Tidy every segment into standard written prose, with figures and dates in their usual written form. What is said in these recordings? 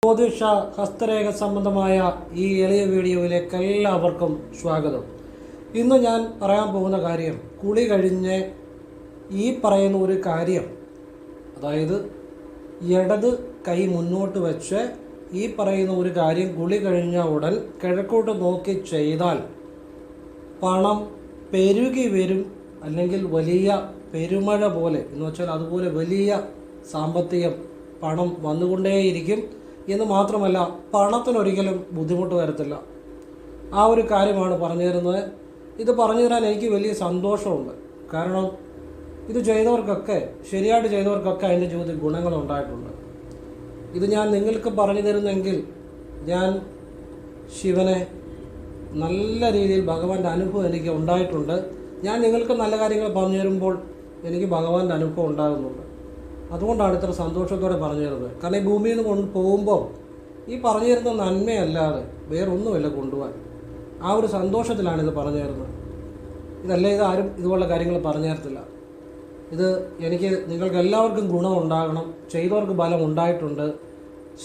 ജ്യോതിഷ ഹസ്തരേഖ സംബന്ധമായ ഈ എളിയ വീഡിയോയിലേക്ക് എല്ലാവർക്കും സ്വാഗതം. ഇന്ന് ഞാൻ പറയാൻ പോകുന്ന കാര്യം കുളി കഴിഞ്ഞ് ഈ പറയുന്ന ഒരു കാര്യം, അതായത് ഇടത് കൈ മുന്നോട്ട് വെച്ച് ഈ പറയുന്ന ഒരു കാര്യം കുളി കഴിഞ്ഞ ഉടൻ കിഴക്കോട്ട് നോക്കി ചെയ്താൽ പണം പെരുകി വരും, അല്ലെങ്കിൽ വലിയ പെരുമഴ പോലെ എന്ന് വെച്ചാൽ അതുപോലെ വലിയ സാമ്പത്തികം പണം വന്നുകൊണ്ടേയിരിക്കും എന്ന് മാത്രമല്ല പണത്തിനൊരിക്കലും ബുദ്ധിമുട്ട് വരത്തില്ല. ആ ഒരു കാര്യമാണ് പറഞ്ഞു തരുന്നത്. ഇത് പറഞ്ഞു തരാൻ എനിക്ക് വലിയ സന്തോഷമുണ്ട്. കാരണം ഇത് ചെയ്തവർക്കൊക്കെ, ശരിയായിട്ട് ചെയ്തവർക്കൊക്കെ അതിൻ്റെ ജീവിതത്തിൽ ഗുണങ്ങളുണ്ടായിട്ടുണ്ട്. ഇത് ഞാൻ നിങ്ങൾക്ക് പറഞ്ഞു തരുന്നെങ്കിൽ ഞാൻ ശിവനെ നല്ല രീതിയിൽ ഭഗവാന്റെ അനുഭവം എനിക്ക് ഉണ്ടായിട്ടുണ്ട്. ഞാൻ നിങ്ങൾക്ക് നല്ല കാര്യങ്ങൾ പറഞ്ഞു തരുമ്പോൾ എനിക്ക് ഭഗവാന്റെ അനുഭവം ഉണ്ടാകുന്നുണ്ട്. അതുകൊണ്ടാണ് ഇത്ര സന്തോഷത്തോടെ പറഞ്ഞു തരുന്നത്. കാരണം ഈ ഭൂമിയിൽ നിന്ന് പോകുമ്പോൾ ഈ പറഞ്ഞു തരുന്ന നന്മയല്ലാതെ വേറൊന്നുമില്ല കൊണ്ടുപോകാൻ. ആ ഒരു സന്തോഷത്തിലാണ് ഇത് പറഞ്ഞു തരുന്നത്. ഇതല്ലേ ഇതാരും ഇതുപോലുള്ള കാര്യങ്ങൾ പറഞ്ഞു തരത്തില്ല. ഇത് എനിക്ക് നിങ്ങൾക്ക് എല്ലാവർക്കും ഗുണം ഉണ്ടാകണം. ചെയ്തവർക്ക് ബലം ഉണ്ടായിട്ടുണ്ട്.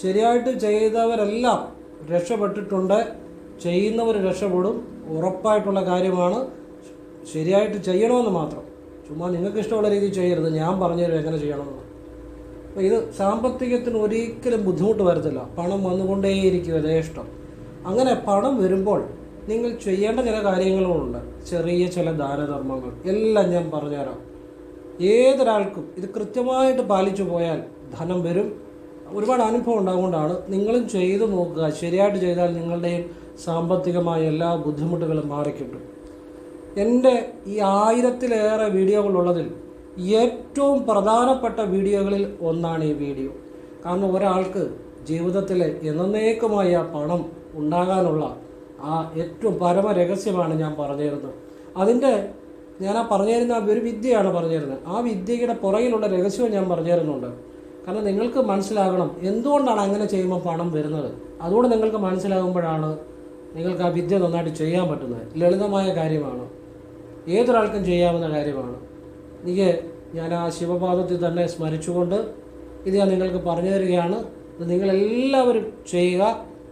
ശരിയായിട്ട് ചെയ്തവരെല്ലാം രക്ഷപ്പെട്ടിട്ടുണ്ട്. ചെയ്യുന്നവർ രക്ഷപ്പെടും, ഉറപ്പായിട്ടുള്ള കാര്യമാണ്. ശരിയായിട്ട് ചെയ്യണമെന്ന് മാത്രം. ചുമ്മാ നിങ്ങൾക്ക് ഇഷ്ടമുള്ള രീതിയിൽ ചെയ്യരുത്. ഞാൻ പറഞ്ഞുതരും എങ്ങനെ ചെയ്യണമെന്ന്. അപ്പോൾ ഇത് സാമ്പത്തികത്തിന് ഒരിക്കലും ബുദ്ധിമുട്ട് വരത്തില്ല. പണം വന്നുകൊണ്ടേയിരിക്കും യഥേഷ്ടം. അങ്ങനെ പണം വരുമ്പോൾ നിങ്ങൾ ചെയ്യേണ്ട ചില കാര്യങ്ങളുമുണ്ട്. ചെറിയ ചില ദാനധർമ്മങ്ങൾ എല്ലാം ഞാൻ പറഞ്ഞുതരാം. ഏതൊരാൾക്കും ഇത് കൃത്യമായിട്ട് പാലിച്ചു പോയാൽ ധനം വരും. ഒരുപാട് അനുഭവം ഉണ്ടാകൊണ്ടാണ്. നിങ്ങളും ചെയ്തു നോക്കുക. ശരിയായിട്ട് ചെയ്താൽ നിങ്ങളുടെയും സാമ്പത്തികമായ എല്ലാ ബുദ്ധിമുട്ടുകളും മാറിക്കിട്ടും. എൻ്റെ ഈ 1000-ലേറെ വീഡിയോകളുള്ളതിൽ ഏറ്റവും പ്രധാനപ്പെട്ട വീഡിയോകളിൽ ഒന്നാണ് ഈ വീഡിയോ. കാരണം ഒരാൾക്ക് ജീവിതത്തിൽ എന്നേക്കുമായ പണം ഉണ്ടാകാനുള്ള ആ ഏറ്റവും പരമ രഹസ്യമാണ് ഞാൻ പറഞ്ഞു തരുന്നത്. അതിൻ്റെ ഞാൻ പറഞ്ഞു തരുന്ന ഒരു വിദ്യയാണ് പറഞ്ഞു തരുന്നത്. ആ വിദ്യയുടെ പുറകിലുള്ള രഹസ്യവും ഞാൻ പറഞ്ഞു തരുന്നുണ്ട്. കാരണം നിങ്ങൾക്ക് മനസ്സിലാകണം എന്തുകൊണ്ടാണ് അങ്ങനെ ചെയ്യുമ്പോൾ പണം വരുന്നത്. അതുകൊണ്ട് നിങ്ങൾക്ക് മനസ്സിലാകുമ്പോഴാണ് നിങ്ങൾക്ക് ആ വിദ്യ നന്നായിട്ട് ചെയ്യാൻ പറ്റുന്നത്. ലളിതമായ കാര്യമാണ്, ഏതൊരാൾക്കും ചെയ്യാവുന്ന കാര്യമാണ്. ഞാൻ ആ ശിവപാദത്തിൽ തന്നെ സ്മരിച്ചുകൊണ്ട് ഇത് ഞാൻ നിങ്ങൾക്ക് പറഞ്ഞു തരികയാണ്. ഇത് നിങ്ങളെല്ലാവരും ചെയ്യുക,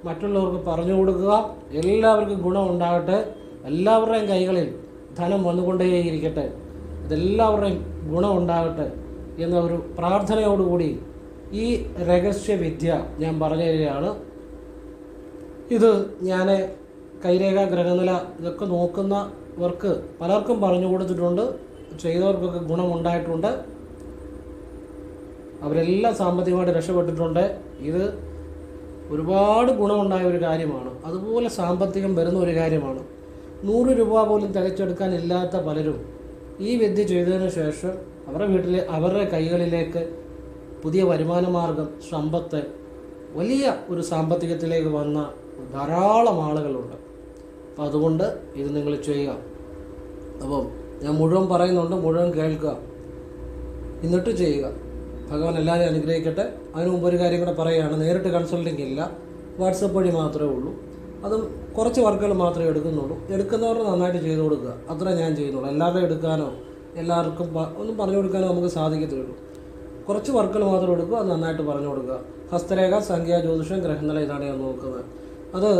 മറ്റുള്ളവർക്ക് പറഞ്ഞു കൊടുക്കുക. എല്ലാവർക്കും ഗുണം ഉണ്ടാകട്ടെ. എല്ലാവരുടെയും കൈകളിൽ ധനം വന്നുകൊണ്ടേയിരിക്കട്ടെ. ഇതെല്ലാവരുടെയും ഗുണം ഉണ്ടാകട്ടെ എന്ന ഒരു പ്രാർത്ഥനയോടുകൂടി ഈ രഹസ്യവിദ്യ ഞാൻ പറഞ്ഞു തരികയാണ്. ഇത് ഞാൻ കൈരേഖ, ഗ്രഹനില ഇതൊക്കെ നോക്കുന്നവർക്ക് പലർക്കും പറഞ്ഞു കൊടുത്തിട്ടുണ്ട്. ചെയ്തവർക്കൊക്കെ ഗുണമുണ്ടായിട്ടുണ്ട്. അവരെല്ലാം സാമ്പത്തികമായിട്ട് രക്ഷപ്പെട്ടിട്ടുണ്ട്. ഇത് ഒരുപാട് ഗുണമുണ്ടായ ഒരു കാര്യമാണ്. അതുപോലെ സാമ്പത്തികം വരുന്ന ഒരു കാര്യമാണ്. 100 രൂപ പോലും തികച്ചെടുക്കാനില്ലാത്ത പലരും ഈ വിദ്യ ചെയ്തതിനു ശേഷം അവരുടെ കൈകളിലേക്ക് പുതിയ വരുമാന മാർഗം, സമ്പത്ത്, വലിയ ഒരു സാമ്പത്തികത്തിലേക്ക് വന്ന ധാരാളം ആളുകളുണ്ട്. അപ്പം അതുകൊണ്ട് ഇത് നിങ്ങൾ ചെയ്യുക. അപ്പം ഞാൻ മുഴുവൻ പറയുന്നുണ്ട്, മുഴുവൻ കേൾക്കുക, എന്നിട്ട് ചെയ്യുക. ഭഗവാൻ എല്ലാവരെയും അനുഗ്രഹിക്കട്ടെ. അതിനു മുമ്പ് ഒരു കാര്യം കൂടെ പറയുകയാണ്. നേരിട്ട് കൺസൾട്ടിങ് ഇല്ല, വാട്സപ്പ് വഴി മാത്രമേ ഉള്ളൂ. അതും കുറച്ച് വർക്കുകൾ മാത്രമേ എടുക്കുന്നുള്ളൂ. എടുക്കുന്നവർ നന്നായിട്ട് ചെയ്തു കൊടുക്കുക, അത്ര ഞാൻ ചെയ്യുന്നുള്ളൂ. എല്ലാവരുടെയും എടുക്കാനോ എല്ലാവർക്കും ഒന്നും പറഞ്ഞു കൊടുക്കാനോ നമുക്ക് സാധിക്കത്തുള്ളൂ. കുറച്ച് വർക്കുകൾ മാത്രം എടുക്കുക, അത് നന്നായിട്ട് പറഞ്ഞു കൊടുക്കുക. ഹസ്തരേഖ, സംഖ്യ, ജ്യോതിഷം, ഗ്രഹനില ഇതാണ് ഞാൻ നോക്കുന്നത്. അത്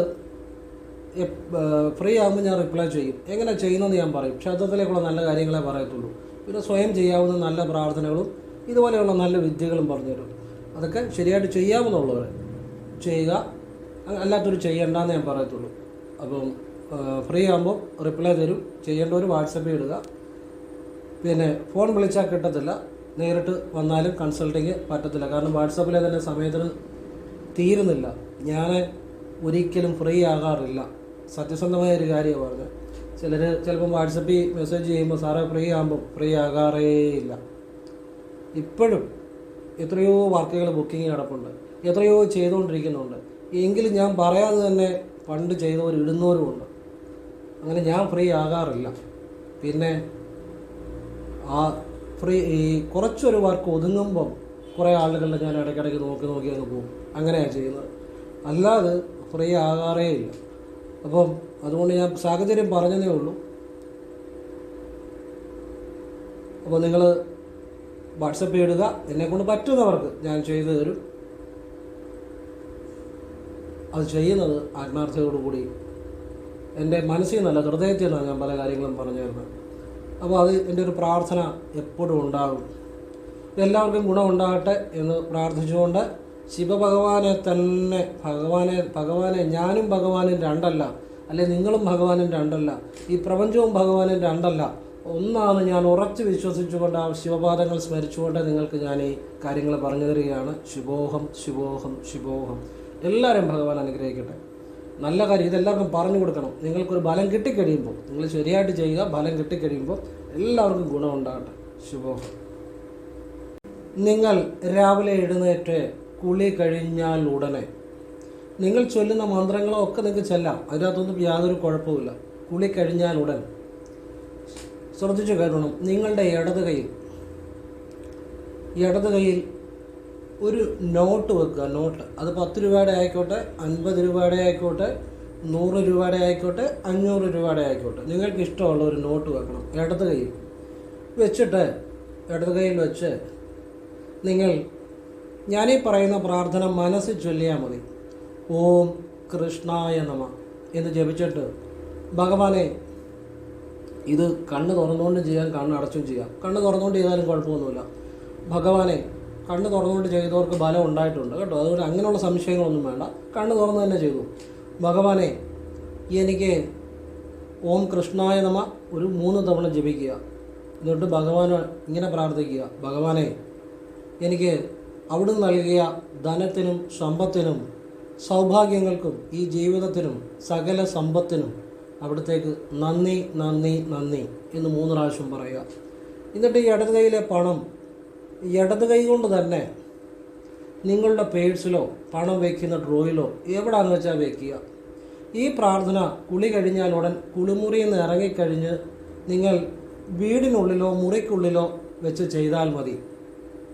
ഫ്രീ ആകുമ്പോൾ ഞാൻ റിപ്ലൈ ചെയ്യും. എങ്ങനെ ചെയ്യുന്നതെന്ന് ഞാൻ പറയും. ക്ഷേത്രത്തിലേക്കുള്ള നല്ല കാര്യങ്ങളെ പറയത്തുള്ളൂ. പിന്നെ സ്വയം ചെയ്യാവുന്ന നല്ല പ്രാർത്ഥനകളും ഇതുപോലെയുള്ള നല്ല വിദ്യകളും പറഞ്ഞുതരും. അതൊക്കെ ശരിയായിട്ട് ചെയ്യാമെന്നുള്ളവർ ചെയ്യുക, അല്ലാത്തൊരു ചെയ്യണ്ടെന്ന് ഞാൻ പറയത്തുള്ളൂ. അപ്പം ഫ്രീ ആകുമ്പോൾ റിപ്ലൈ തരും. ചെയ്യേണ്ടവർ വാട്സപ്പിൽ ഇടുക. പിന്നെ ഫോൺ വിളിച്ചാൽ കിട്ടത്തില്ല, നേരിട്ട് വന്നാലും കൺസൾട്ടിങ് പറ്റത്തില്ല. കാരണം വാട്സപ്പിലെ തന്നെ സമയത്തിന് തീരുന്നില്ല. ഞാൻ ഒരിക്കലും ഫ്രീ ആകാറില്ല. സത്യസന്ധമായ ഒരു കാര്യമാണ് പറഞ്ഞത്. ചിലപ്പം വാട്സപ്പിൽ മെസ്സേജ് ചെയ്യുമ്പോൾ സാറേ ഫ്രീ ആകുമ്പോൾ ഫ്രീ ആകാറേ ഇല്ല. ഇപ്പോഴും എത്രയോ വർക്കുകൾ ബുക്കിംഗ് കിടപ്പുണ്ട്, എത്രയോ ചെയ്തുകൊണ്ടിരിക്കുന്നുണ്ട്. എങ്കിലും ഞാൻ പറയാതെ തന്നെ പണ്ട് ചെയ്തവർ ഇടുന്നവരുമുണ്ട്. അങ്ങനെ ഞാൻ ഫ്രീ ആകാറില്ല. പിന്നെ ഈ കുറച്ചൊരു വർക്ക് ഒതുങ്ങുമ്പം കുറേ ആളുകളുടെ ഞാൻ ഇടയ്ക്കിടയ്ക്ക് നോക്കി അങ്ങ് പോകും. അങ്ങനെയാണ് ചെയ്യുന്നത്. അല്ലാതെ ഫ്രീ ആകാറേ ഇല്ല. അപ്പം അതുകൊണ്ട് ഞാൻ സാഹചര്യം പറഞ്ഞതേ ഉള്ളൂ. അപ്പോൾ നിങ്ങൾ വാട്സപ്പ് ഇടുക. എന്നെക്കൊണ്ട് പറ്റുന്നവർക്ക് ഞാൻ ചെയ്തു തരും. അത് ചെയ്യുന്നത് ആത്മാർത്ഥതയോടുകൂടി എൻ്റെ മനസ്സിൽ നിന്നല്ല, ഹൃദയത്തിൽ നിന്നാണ് ഞാൻ പല കാര്യങ്ങളും പറഞ്ഞു തരുന്നത്. അപ്പോൾ അത് എൻ്റെ ഒരു പ്രാർത്ഥന എപ്പോഴും ഉണ്ടാകും. എല്ലാവർക്കും ഗുണമുണ്ടാകട്ടെ എന്ന് പ്രാർത്ഥിച്ചുകൊണ്ട് ശിവഭഗവാനെ തന്നെ ഭഗവാനെ ഞാനും ഭഗവാനും രണ്ടല്ല, അല്ലെ നിങ്ങളും ഭഗവാനും രണ്ടല്ല, ഈ പ്രപഞ്ചവും ഭഗവാനും രണ്ടല്ല, ഒന്നാണ് ഞാൻ ഉറച്ചു വിശ്വസിച്ചുകൊണ്ട് ആ ശിവപാദങ്ങൾ സ്മരിച്ചുകൊണ്ട് നിങ്ങൾക്ക് ഞാൻ ഈ കാര്യങ്ങൾ പറഞ്ഞു തരികയാണ്. ശിവോഹം ശിവോഹം ശിവോഹം. എല്ലാവരും ഭഗവാൻ അനുഗ്രഹിക്കട്ടെ. നല്ല കാര്യം ഇതെല്ലാവർക്കും പറഞ്ഞു കൊടുക്കണം. നിങ്ങൾക്കൊരു ബലം കിട്ടിക്കഴിയുമ്പോൾ, നിങ്ങൾ ശരിയായിട്ട് ചെയ്യുക, ബലം കിട്ടിക്കഴിയുമ്പോൾ എല്ലാവർക്കും ഗുണമുണ്ടാകട്ടെ. ശിവോഹം. നിങ്ങൾ രാവിലെ എഴുന്നേറ്റ് കുളി കഴിഞ്ഞാൽ ഉടനെ നിങ്ങൾ ചൊല്ലുന്ന മന്ത്രങ്ങളോ ഒക്കെ നിങ്ങൾക്ക് ചെല്ലാം, അതിനകത്തൊന്നും യാതൊരു കുഴപ്പമില്ല. കുളി കഴിഞ്ഞാൽ ഉടൻ ശ്രദ്ധിച്ചു കേൾക്കണം. നിങ്ങളുടെ ഇടത് കൈയിൽ ഒരു നോട്ട് വെക്കുക. നോട്ട് അത് 10 രൂപയുടെ ആയിക്കോട്ടെ, 50 രൂപയുടെ ആയിക്കോട്ടെ, 100 രൂപയുടെ ആയിക്കോട്ടെ, 500 രൂപയുടെ ആയിക്കോട്ടെ, നിങ്ങൾക്ക് ഇഷ്ടമുള്ള ഒരു നോട്ട് വെക്കണം. ഇടത് കൈയിൽ വെച്ച് നിങ്ങൾ ഞാനീ പറയുന്ന പ്രാർത്ഥന മനസ്സിൽ ചൊല്ലിയാൽ മതി. ഓം കൃഷ്ണായ നമ എന്ന് ജപിച്ചിട്ട് ഭഗവാനെ, ഇത് കണ്ണ് തുറന്നുകൊണ്ട് ചെയ്യാൻ, കണ്ണ് അടച്ചും ചെയ്യാം. കണ്ണ് തുറന്നുകൊണ്ട് ചെയ്താലും കുഴപ്പമൊന്നുമില്ല. ഭഗവാനെ, കണ്ണ് തുറന്നുകൊണ്ട് ചെയ്തവർക്ക് ബലം ഉണ്ടായിട്ടുണ്ട് കേട്ടോ, അതുകൊണ്ട് അങ്ങനെയുള്ള സംശയങ്ങളൊന്നും വേണ്ട. കണ്ണ് തുറന്ന് തന്നെ ചെയ്തു. ഭഗവാനെ, എനിക്ക് ഓം കൃഷ്ണായ നമ ഒരു 3 തവണ ജപിക്കുക. എന്നിട്ട് ഭഗവാനെ ഇങ്ങനെ പ്രാർത്ഥിക്കുക. ഭഗവാനെ, എനിക്ക് അവിടുന്ന് നൽകിയ ധനത്തിനും സമ്പത്തിനും സൗഭാഗ്യങ്ങൾക്കും ഈ ജീവിതത്തിനും സകല സമ്പത്തിനും അവിടത്തേക്ക് നന്ദി നന്ദി നന്ദി എന്ന് 3 പ്രാവശ്യം പറയുക. എന്നിട്ട് ഈ ഇടത് കൈയിലെ പണം ഇടത് കൈ കൊണ്ട് തന്നെ നിങ്ങളുടെ പേഴ്സിലോ പണം വയ്ക്കുന്ന ഡ്രോയിലോ എവിടെയാണെന്ന് വെച്ചാൽ വയ്ക്കുക. ഈ പ്രാർത്ഥന കുളി കഴിഞ്ഞാൽ ഉടൻ കുളിമുറിയിൽ നിന്ന് ഇറങ്ങിക്കഴിഞ്ഞ് നിങ്ങൾ വീടിനുള്ളിലോ മുറിക്കുള്ളിലോ വെച്ച് ചെയ്താൽ മതി.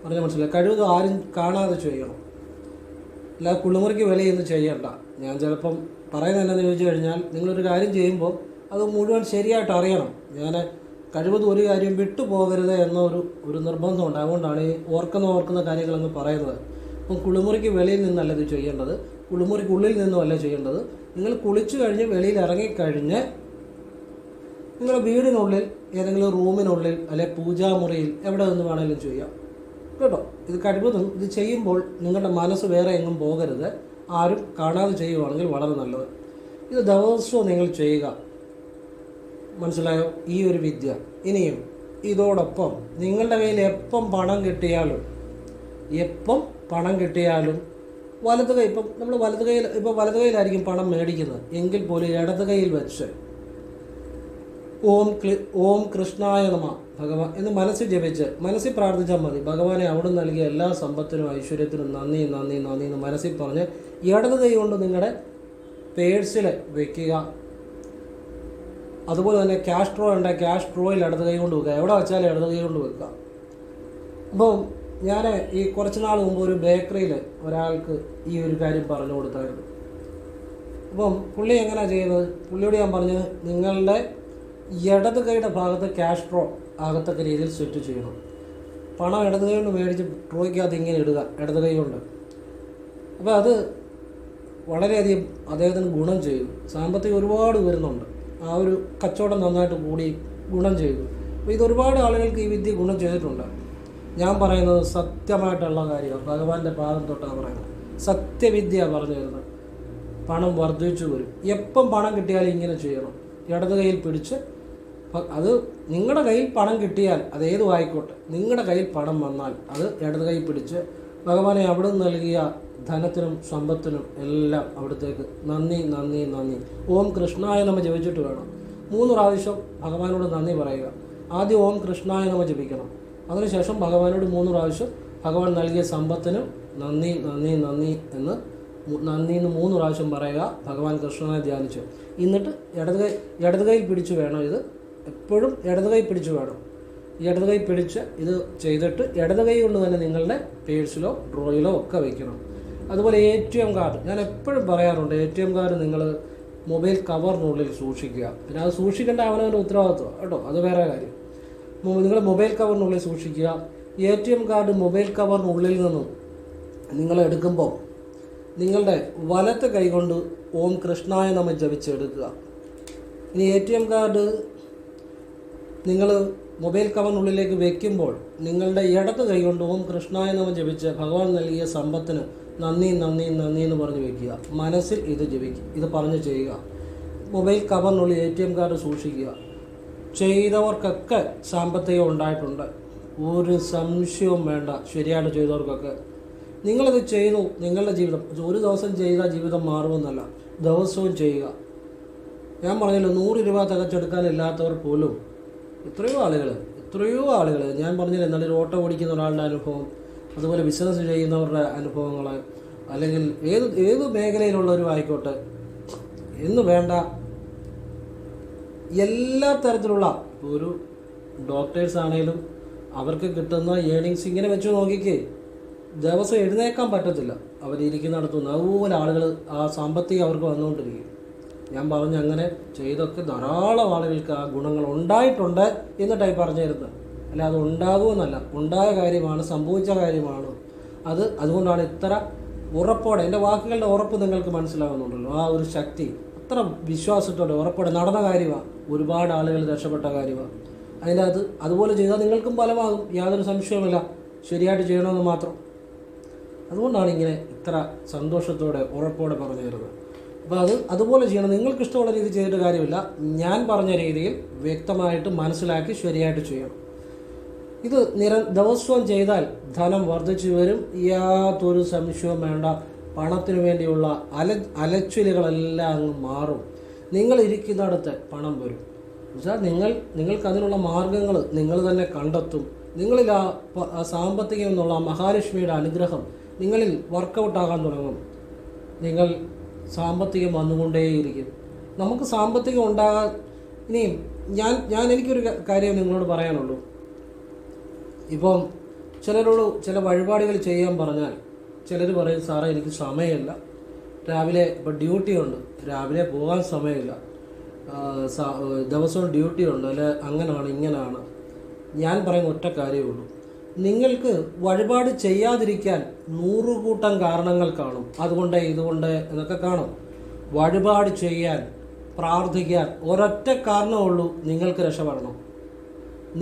പറഞ്ഞാൽ മനസ്സിലായി. കഴിവതും ആരും കാണാതെ ചെയ്യണം. അല്ല കുളിമുറിക്ക് വെളിയൊന്നും ചെയ്യണ്ട. ഞാൻ ചിലപ്പം പറയുന്നത് എന്നാന്ന് ചോദിച്ചു കഴിഞ്ഞാൽ, നിങ്ങളൊരു കാര്യം ചെയ്യുമ്പോൾ അത് മുഴുവൻ ശരിയായിട്ട് അറിയണം. ഞാൻ കഴിവതും ഒരു കാര്യം വിട്ടു പോകരുത് എന്നൊരു നിർബന്ധമുണ്ട്. അതുകൊണ്ടാണ് ഈ ഓർക്കുന്ന കാര്യങ്ങളെന്ന് പറയുന്നത്. അപ്പം കുളിമുറിക്ക് വെളിയിൽ നിന്നല്ല ഇത് ചെയ്യേണ്ടത്, കുളിമുറിക്കുള്ളിൽ നിന്നുമല്ല ചെയ്യേണ്ടത്. നിങ്ങൾ കുളിച്ചു കഴിഞ്ഞ് വെളിയിൽ ഇറങ്ങിക്കഴിഞ്ഞ് നിങ്ങളുടെ വീടിനുള്ളിൽ ഏതെങ്കിലും റൂമിനുള്ളിൽ അല്ലെ പൂജാമുറിയിൽ എവിടെ നിന്ന് വേണമെങ്കിലും ചെയ്യാം കേട്ടോ. ഇത് കഴിവതും ഇത് ചെയ്യുമ്പോൾ നിങ്ങളുടെ മനസ്സ് വേറെ എങ്ങും പോകരുത്. ആരും കാണാതെ ചെയ്യുവാണെങ്കിൽ വളരെ നല്ലത്. ഇത് ദിവസവും നിങ്ങൾ ചെയ്യുക. മനസ്സിലായോ ഈ ഒരു വിദ്യ? ഇനിയും ഇതോടൊപ്പം നിങ്ങളുടെ കയ്യിൽ എപ്പം പണം കിട്ടിയാലും വലത് കൈ, ഇപ്പം നമ്മൾ വലത് കൈയിലായിരിക്കും പണം മേടിക്കുന്നത് എങ്കിൽ പോലും ഇടത് കൈയിൽ വെച്ച് ഓം കൃഷ്ണായ നമ ഭഗവാൻ എന്ന് മനസ്സിൽ പ്രാർത്ഥിച്ചാൽ മതി. ഭഗവാനെ, അവിടുന്ന് നൽകിയ എല്ലാ സമ്പത്തിനും ഐശ്വര്യത്തിനും നന്ദി നന്ദി നന്ദി എന്ന് മനസ്സിൽ പറഞ്ഞ് ഇടത് കൈ കൊണ്ട് നിങ്ങളുടെ പേഴ്സിൽ വയ്ക്കുക. അതുപോലെ തന്നെ ക്യാഷ് ഡ്രോ ഉണ്ട്, ക്യാഷ് ഡ്രോയിൽ ഇടത് കൈ കൊണ്ട് വെക്കുക. എവിടെ വെച്ചാലും ഇടത് കൈ കൊണ്ട് വെക്കുക. അപ്പം ഞാൻ ഈ കുറച്ച് നാൾ മുമ്പ് ഒരു ബേക്കറിയിൽ ഒരാൾക്ക് ഈ ഒരു കാര്യം പറഞ്ഞു കൊടുത്തായിരുന്നു. അപ്പം പുള്ളി എങ്ങനെയാണ് ചെയ്യുന്നത്? പുള്ളിയോട് ഞാൻ പറഞ്ഞത്, നിങ്ങളുടെ ഇടത് കൈയുടെ ഭാഗത്ത് ക്യാഷ് ഡ്രോ ആകത്തക്ക രീതിയിൽ സെറ്റ് ചെയ്യണം. പണം ഇടത് കൈ കൊണ്ട് മേടിച്ച് ഡ്രോയ്ക്കകത്ത് ഇങ്ങനെ ഇടുക ഇടത് കൈ കൊണ്ട്. അപ്പോൾ അത് വളരെയധികം അദ്ദേഹത്തിന് ഗുണം ചെയ്തു. സാമ്പത്തികം ഒരുപാട് വരുന്നുണ്ട്. ആ ഒരു കച്ചവടം നന്നായിട്ട് കൂടി ഗുണം ചെയ്തു. അപ്പോൾ ഇതൊരുപാട് ആളുകൾക്ക് ഈ വിദ്യ ഗുണം ചെയ്തിട്ടുണ്ട്. ഞാൻ പറയുന്നത് സത്യമായിട്ടുള്ള കാര്യമാണ്. ഭഗവാന്റെ പാദം തൊട്ടാണ് പറയുന്നത്. സത്യവിദ്യ പറഞ്ഞു തരുന്നത്. പണം വർദ്ധിച്ചു വരും. എപ്പം പണം കിട്ടിയാലും ഇങ്ങനെ ചെയ്യണം. ഇടത് കൈയിൽ പിടിച്ച്, അത് നിങ്ങളുടെ കയ്യിൽ പണം കിട്ടിയാൽ അതേതും ആയിക്കോട്ടെ, നിങ്ങളുടെ കയ്യിൽ പണം വന്നാൽ അത് ഇടത് കൈ പിടിച്ച് ഭഗവാനെ, അവിടുന്ന് നൽകിയ ധനത്തിനും സമ്പത്തിനും എല്ലാം അവിടത്തേക്ക് നന്ദി നന്ദി നന്ദി ഓം കൃഷ്ണായ നമ ജപിച്ചിട്ട് വേണം 3 പ്രാവശ്യം ഭഗവാനോട് നന്ദി പറയുക. ആദ്യം ഓം കൃഷ്ണായ നമ ജപിക്കണം. അതിനുശേഷം ഭഗവാനോട് 3 പ്രാവശ്യം ഭഗവാൻ നൽകിയ സമ്പത്തിനും നന്ദി നന്ദി നന്ദി എന്ന് 3 പ്രാവശ്യം പറയുക. ഭഗവാൻ കൃഷ്ണനെ ധ്യാനിച്ച് എന്നിട്ട് ഇടത് കൈയിൽ പിടിച്ച് വേണം. ഇത് എപ്പോഴും ഇടത് കൈ പിടിച്ച് വേണം. ഇടത് കൈ പിടിച്ച് ഇത് ചെയ്തിട്ട് ഇടത് കൈ കൊണ്ട് തന്നെ നിങ്ങളുടെ പേഴ്സിലോ ഡ്രോയിലോ ഒക്കെ വയ്ക്കണം. അതുപോലെ ATM കാർഡ്, ഞാൻ എപ്പോഴും പറയാറുണ്ട്, ATM കാർഡ് നിങ്ങൾ മൊബൈൽ കവറിനുള്ളിൽ സൂക്ഷിക്കുക. പിന്നെ അത് സൂക്ഷിക്കേണ്ട അവനവൻ്റെ ഉത്തരവാദിത്വം കേട്ടോ, അത് വേറെ കാര്യം. നിങ്ങൾ മൊബൈൽ കവറിനുള്ളിൽ സൂക്ഷിക്കുക. ATM കാർഡ് മൊബൈൽ കവറിനുള്ളിൽ നിന്നും നിങ്ങൾ എടുക്കുമ്പോൾ നിങ്ങളുടെ വലത്ത് കൈകൊണ്ട് ഓം കൃഷ്ണായ നമഃ ജപിച്ചെടുക്കുക. ഇനി ATM കാർഡ് നിങ്ങൾ മൊബൈൽ കവറിനുള്ളിലേക്ക് വെക്കുമ്പോൾ നിങ്ങളുടെ ഇടത്ത് കൈകൊണ്ട് ഓം കൃഷ്ണായ നമഃ ജപിച്ച് ഭഗവാൻ നൽകിയ സമ്പത്തിന് നന്ദി നന്ദി നന്ദി എന്ന് പറഞ്ഞ് വയ്ക്കുക. മനസ്സിൽ ഇത് ജപിക്കുക, ഇത് പറഞ്ഞ് ചെയ്യുക. മൊബൈൽ കവറിനുള്ളിൽ ATM കാർഡ് സൂക്ഷിക്കുക. ചെയ്തവർക്കൊക്കെ സാമ്പത്തികം ഉണ്ടായിട്ടുണ്ട്, ഒരു സംശയവും വേണ്ട. ശരിയായിട്ട് ചെയ്തവർക്കൊക്കെ നിങ്ങളിത് ചെയ്തു. നിങ്ങളുടെ ജീവിതം ഒരു ദിവസം ചെയ്താൽ ജീവിതം മാറുമെന്നല്ല, ദിവസവും ചെയ്യുക. ഞാൻ പറഞ്ഞല്ലോ, 100 രൂപ തികച്ചെടുക്കാനില്ലാത്തവർ പോലും എത്രയോ ആളുകൾ ഞാൻ പറഞ്ഞില്ല, നല്ലൊരു ഓട്ടോ ഓടിക്കുന്ന ഒരാളുടെ അനുഭവം, അതുപോലെ ബിസിനസ് ചെയ്യുന്നവരുടെ അനുഭവങ്ങൾ, അല്ലെങ്കിൽ ഏത് മേഖലയിലുള്ളവരും ആയിക്കോട്ടെ എന്ന് വേണ്ട, എല്ലാ തരത്തിലുള്ള ഒരു ഡോക്ടേഴ്സ് ആണെങ്കിലും അവർക്ക് കിട്ടുന്ന ഏണിങ്സ് ഇങ്ങനെ വെച്ച് നോക്കിക്കേ, ദിവസം എഴുന്നേക്കാൻ പറ്റത്തില്ല അവരിയ്ക്കുന്നിടത്തുനിന്ന്. അതുപോലെ ആളുകൾ ആ സാമ്പത്തികം അവർക്ക് വന്നുകൊണ്ടിരിക്കും. ഞാൻ പറഞ്ഞ അങ്ങനെ ചെയ്തൊക്കെ ധാരാളം ആളുകൾക്ക് ആ ഗുണങ്ങൾ ഉണ്ടായിട്ടുണ്ട് എന്നിട്ടായി പറഞ്ഞു തരുന്നത്. അല്ല, അത് ഉണ്ടാകുമെന്നല്ല, ഉണ്ടായ കാര്യമാണ്, സംഭവിച്ച കാര്യമാണ്. അതുകൊണ്ടാണ് ഇത്ര ഉറപ്പോടെ, എൻ്റെ വാക്കുകളുടെ ഉറപ്പ് നിങ്ങൾക്ക് മനസ്സിലാകുന്നുണ്ടല്ലോ. ആ ഒരു ശക്തി അത്ര വിശ്വാസത്തോടെ ഉറപ്പോടെ നടന്ന കാര്യമാണ്. ഒരുപാട് ആളുകൾ രക്ഷപ്പെട്ട കാര്യമാണ്. അതിനകത്ത് അതുപോലെ ചെയ്താൽ നിങ്ങൾക്കും ഫലമാകും, യാതൊരു സംശയവുമില്ല. ശരിയായിട്ട് ചെയ്യണമെന്ന് മാത്രം. അതുകൊണ്ടാണ് ഇങ്ങനെ ഇത്ര സന്തോഷത്തോടെ ഉറപ്പോടെ പറഞ്ഞു തരുന്നത്. അപ്പോൾ അതുപോലെ ചെയ്യണം. നിങ്ങൾക്ക് ഇഷ്ടമുള്ള രീതി ചെയ്തിട്ട് കാര്യമില്ല. ഞാൻ പറഞ്ഞ രീതിയിൽ വ്യക്തമായിട്ട് മനസ്സിലാക്കി ശരിയായിട്ട് ചെയ്യണം. ഇത് ദിവസവും ചെയ്താൽ ധനം വർദ്ധിച്ചു വരും, യാതൊരു സംശയവും വേണ്ട. പണത്തിന് വേണ്ടിയുള്ള അലച്ചിലുകളെല്ലാം അങ്ങ് മാറും. നിങ്ങൾ ഇരിക്കുന്നിടത്ത് പണം വരും. എന്നുവെച്ചാൽ നിങ്ങൾക്ക് അതിനുള്ള മാർഗങ്ങൾ നിങ്ങൾ തന്നെ കണ്ടെത്തും. നിങ്ങളിൽ ആ സാമ്പത്തികം എന്നുള്ള മഹാലക്ഷ്മിയുടെ അനുഗ്രഹം നിങ്ങളിൽ വർക്കൗട്ടാകാൻ തുടങ്ങും. നിങ്ങൾ സാമ്പത്തികം വന്നുകൊണ്ടേയിരിക്കും. നമുക്ക് സാമ്പത്തികം ഉണ്ടാകാൻ ഇനിയും എനിക്കൊരു കാര്യം നിങ്ങളോട് പറയാനുള്ളൂ. ഇപ്പം ചിലരോട് ചില വഴിപാടുകൾ ചെയ്യാൻ പറഞ്ഞാൽ ചിലർ പറയും, സാറേ എനിക്ക് സമയമില്ല, രാവിലെ ഇപ്പോൾ ഡ്യൂട്ടി ഉണ്ട്, രാവിലെ പോകാൻ സമയമില്ല, ദിവസവും ഡ്യൂട്ടി ഉണ്ട്, അല്ലെ അങ്ങനെയാണ് ഇങ്ങനെയാണ്. ഞാൻ പറയുന്ന ഒറ്റ കാര്യമേ ഉള്ളൂ. നിങ്ങൾക്ക് വഴിപാട് ചെയ്യാതിരിക്കാൻ 100 കൂട്ടം കാരണങ്ങൾ കാണും. അതുകൊണ്ട് ഇതുകൊണ്ട് എന്നൊക്കെ കാണും. വഴിപാട് ചെയ്യാൻ, പ്രാർത്ഥിക്കാൻ ഒരൊറ്റ കാരണമേ ഉള്ളൂ, നിങ്ങൾക്ക് രക്ഷപ്പെടണം.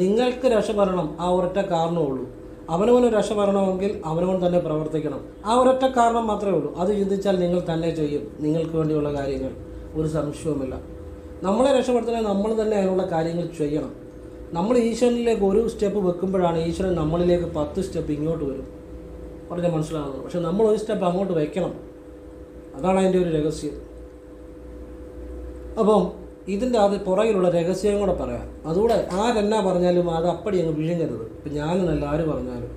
നിങ്ങൾക്ക് രക്ഷപ്പെടണം, ആ ഒരൊറ്റ കാരണമേ ഉള്ളൂ. അവനവന് രക്ഷപ്പെടണമെങ്കിൽ അവനവൻ തന്നെ പ്രവർത്തിക്കണം. ആ ഒരൊറ്റ കാരണം മാത്രമേ ഉള്ളൂ. അത് ചിന്തിച്ചാൽ നിങ്ങൾ തന്നെ ചെയ്യും നിങ്ങൾക്ക് വേണ്ടിയുള്ള കാര്യങ്ങൾ, ഒരു സംശയവുമില്ല. നമ്മളെ രക്ഷപ്പെടുത്തണമെങ്കിൽ നമ്മൾ തന്നെ അതിനുള്ള കാര്യങ്ങൾ ചെയ്യണം. നമ്മൾ ഈശ്വരനിലേക്ക് ഒരു സ്റ്റെപ്പ് വെക്കുമ്പോഴാണ് ഈശ്വരൻ നമ്മളിലേക്ക് 10 സ്റ്റെപ്പ് ഇങ്ങോട്ട് വരും. പറഞ്ഞാൽ മനസ്സിലാകുന്നത്. പക്ഷെ നമ്മൾ ഒരു സ്റ്റെപ്പ് അങ്ങോട്ട് വയ്ക്കണം. അതാണ് അതിൻ്റെ ഒരു രഹസ്യം. അപ്പം ഇതിൻ്റെ അത് പുറകിലുള്ള രഹസ്യം കൂടെ പറയാം. അതുകൂടെ ആരെന്നാ പറഞ്ഞാലും അത് അപ്പടി അങ്ങ് വിഴുങ്ങരുത്. ഇപ്പം ഞാനെന്നല്ല ആര് പറഞ്ഞാലും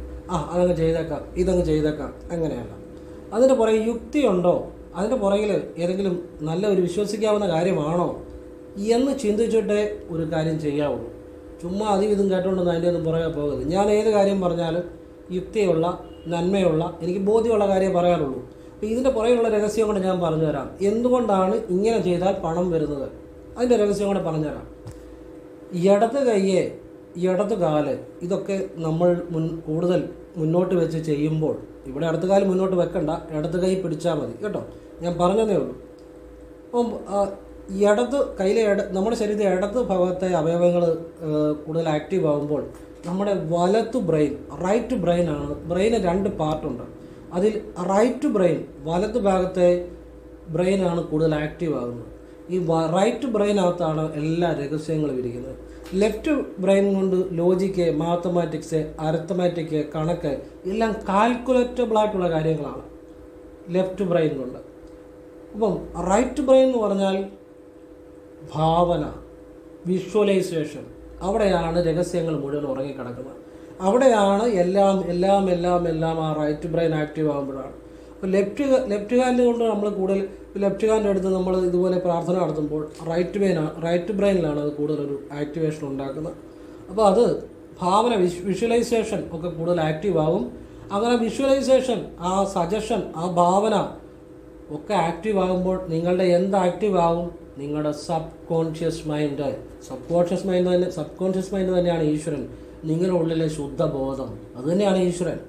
അതങ്ങ് ചെയ്തേക്കാം, ഇതങ്ങ് ചെയ്തേക്കാം, അങ്ങനെയല്ല. അതിൻ്റെ പുറകിൽ യുക്തിയുണ്ടോ, അതിൻ്റെ പുറകിൽ ഏതെങ്കിലും നല്ല ഒരു വിശ്വസിക്കാവുന്ന കാര്യമാണോ എന്ന് ചിന്തിച്ചിട്ടേ ഒരു കാര്യം ചെയ്യാവുള്ളൂ. ചുമ്മാ ഇതും കേട്ടുകൊണ്ടൊന്നും അതിൻ്റെ ഒന്നും പുറകെ പോകരുത്. ഞാൻ ഏത് കാര്യം പറഞ്ഞാലും യുക്തിയുള്ള, നന്മയുള്ള, എനിക്ക് ബോധ്യമുള്ള കാര്യം പറയാറുള്ളൂ. അപ്പോൾ ഇതിൻ്റെ പുറകിലുള്ള രഹസ്യം കൊണ്ട് ഞാൻ പറഞ്ഞുതരാം. എന്തുകൊണ്ടാണ് ഇങ്ങനെ ചെയ്താൽ പണം വരുന്നത്, അതിൻ്റെ രഹസ്യം കൂടെ പറഞ്ഞുതരാം. ഇടത് കയ്യെ, ഇടത് കാല്, ഇതൊക്കെ നമ്മൾ കൂടുതൽ മുന്നോട്ട് വെച്ച് ചെയ്യുമ്പോൾ, ഇവിടെ ഇടത് കാല് മുന്നോട്ട് വെക്കണ്ട, ഇടത് കൈ പിടിച്ചാൽ മതി കേട്ടോ. ഞാൻ പറഞ്ഞതേ ഉള്ളൂ. അപ്പം ഇടത് കയ്യിലെ നമ്മുടെ ശരീരത്തിലെ ഇടത് ഭാഗത്തെ അവയവങ്ങൾ കൂടുതൽ ആക്റ്റീവ് ആകുമ്പോൾ നമ്മുടെ വലത്ത് ബ്രെയിൻ, റൈറ്റ് ബ്രെയിനാണ്. ബ്രെയിന് 2 പാർട്ടുണ്ട്. അതിൽ റൈറ്റ് ബ്രെയിൻ, വലത്ത് ഭാഗത്തെ ബ്രെയിനാണ് കൂടുതൽ ആക്റ്റീവ് ആകുന്നത്. ഈ റൈറ്റ് ബ്രെയിനകത്താണ് എല്ലാ രഹസ്യങ്ങളും ഇരിക്കുന്നത്. ലെഫ്റ്റ് ബ്രെയിൻ കൊണ്ട് ലോജിക്ക്, മാത്തമാറ്റിക്സ്, അരിത്തമാറ്റിക്, കണക്ക് എല്ലാം കാൽക്കുലേറ്റബിളായിട്ടുള്ള കാര്യങ്ങളാണ് ലെഫ്റ്റ് ബ്രെയിൻ കൊണ്ട്. അപ്പം റൈറ്റ് ബ്രെയിൻ എന്ന് പറഞ്ഞാൽ ഭാവന, വിഷ്വലൈസേഷൻ, അവിടെയാണ് രഹസ്യങ്ങൾ മുഴുവൻ ഉറങ്ങിക്കിടക്കുന്നത്. അവിടെയാണ് എല്ലാം ആ റൈറ്റ് ബ്രെയിൻ ആക്റ്റീവ് ആകുമ്പോഴാണ്. അപ്പോൾ ലെഫ്റ്റ് ഹാൻഡ് കൊണ്ട് നമ്മൾ കൂടുതൽ, ലെഫ്റ്റ് ഹാൻഡ് എടുത്ത് നമ്മൾ ഇതുപോലെ പ്രാർത്ഥന നടത്തുമ്പോൾ റൈറ്റ് ബ്രെയിനിലാണ് അത് കൂടുതലൊരു ആക്ടിവേഷൻ ഉണ്ടാക്കുന്നത്. അപ്പോൾ അത് ഭാവന, വിഷ്വലൈസേഷൻ ഒക്കെ കൂടുതൽ ആക്റ്റീവ് ആകും. അങ്ങനെ വിഷ്വലൈസേഷൻ, ആ സജഷൻ, ആ ഭാവന ഒക്കെ ആക്റ്റീവ് ആകുമ്പോൾ നിങ്ങളുടെ എന്ത് ആക്റ്റീവ് ആകും? നിങ്ങളുടെ സബ് കോൺഷ്യസ് മൈൻഡ് തന്നെയാണ് ഈശ്വരൻ. നിങ്ങളുടെ ഉള്ളിലെ ശുദ്ധബോധം അത് തന്നെയാണ് ഈശ്വരൻ.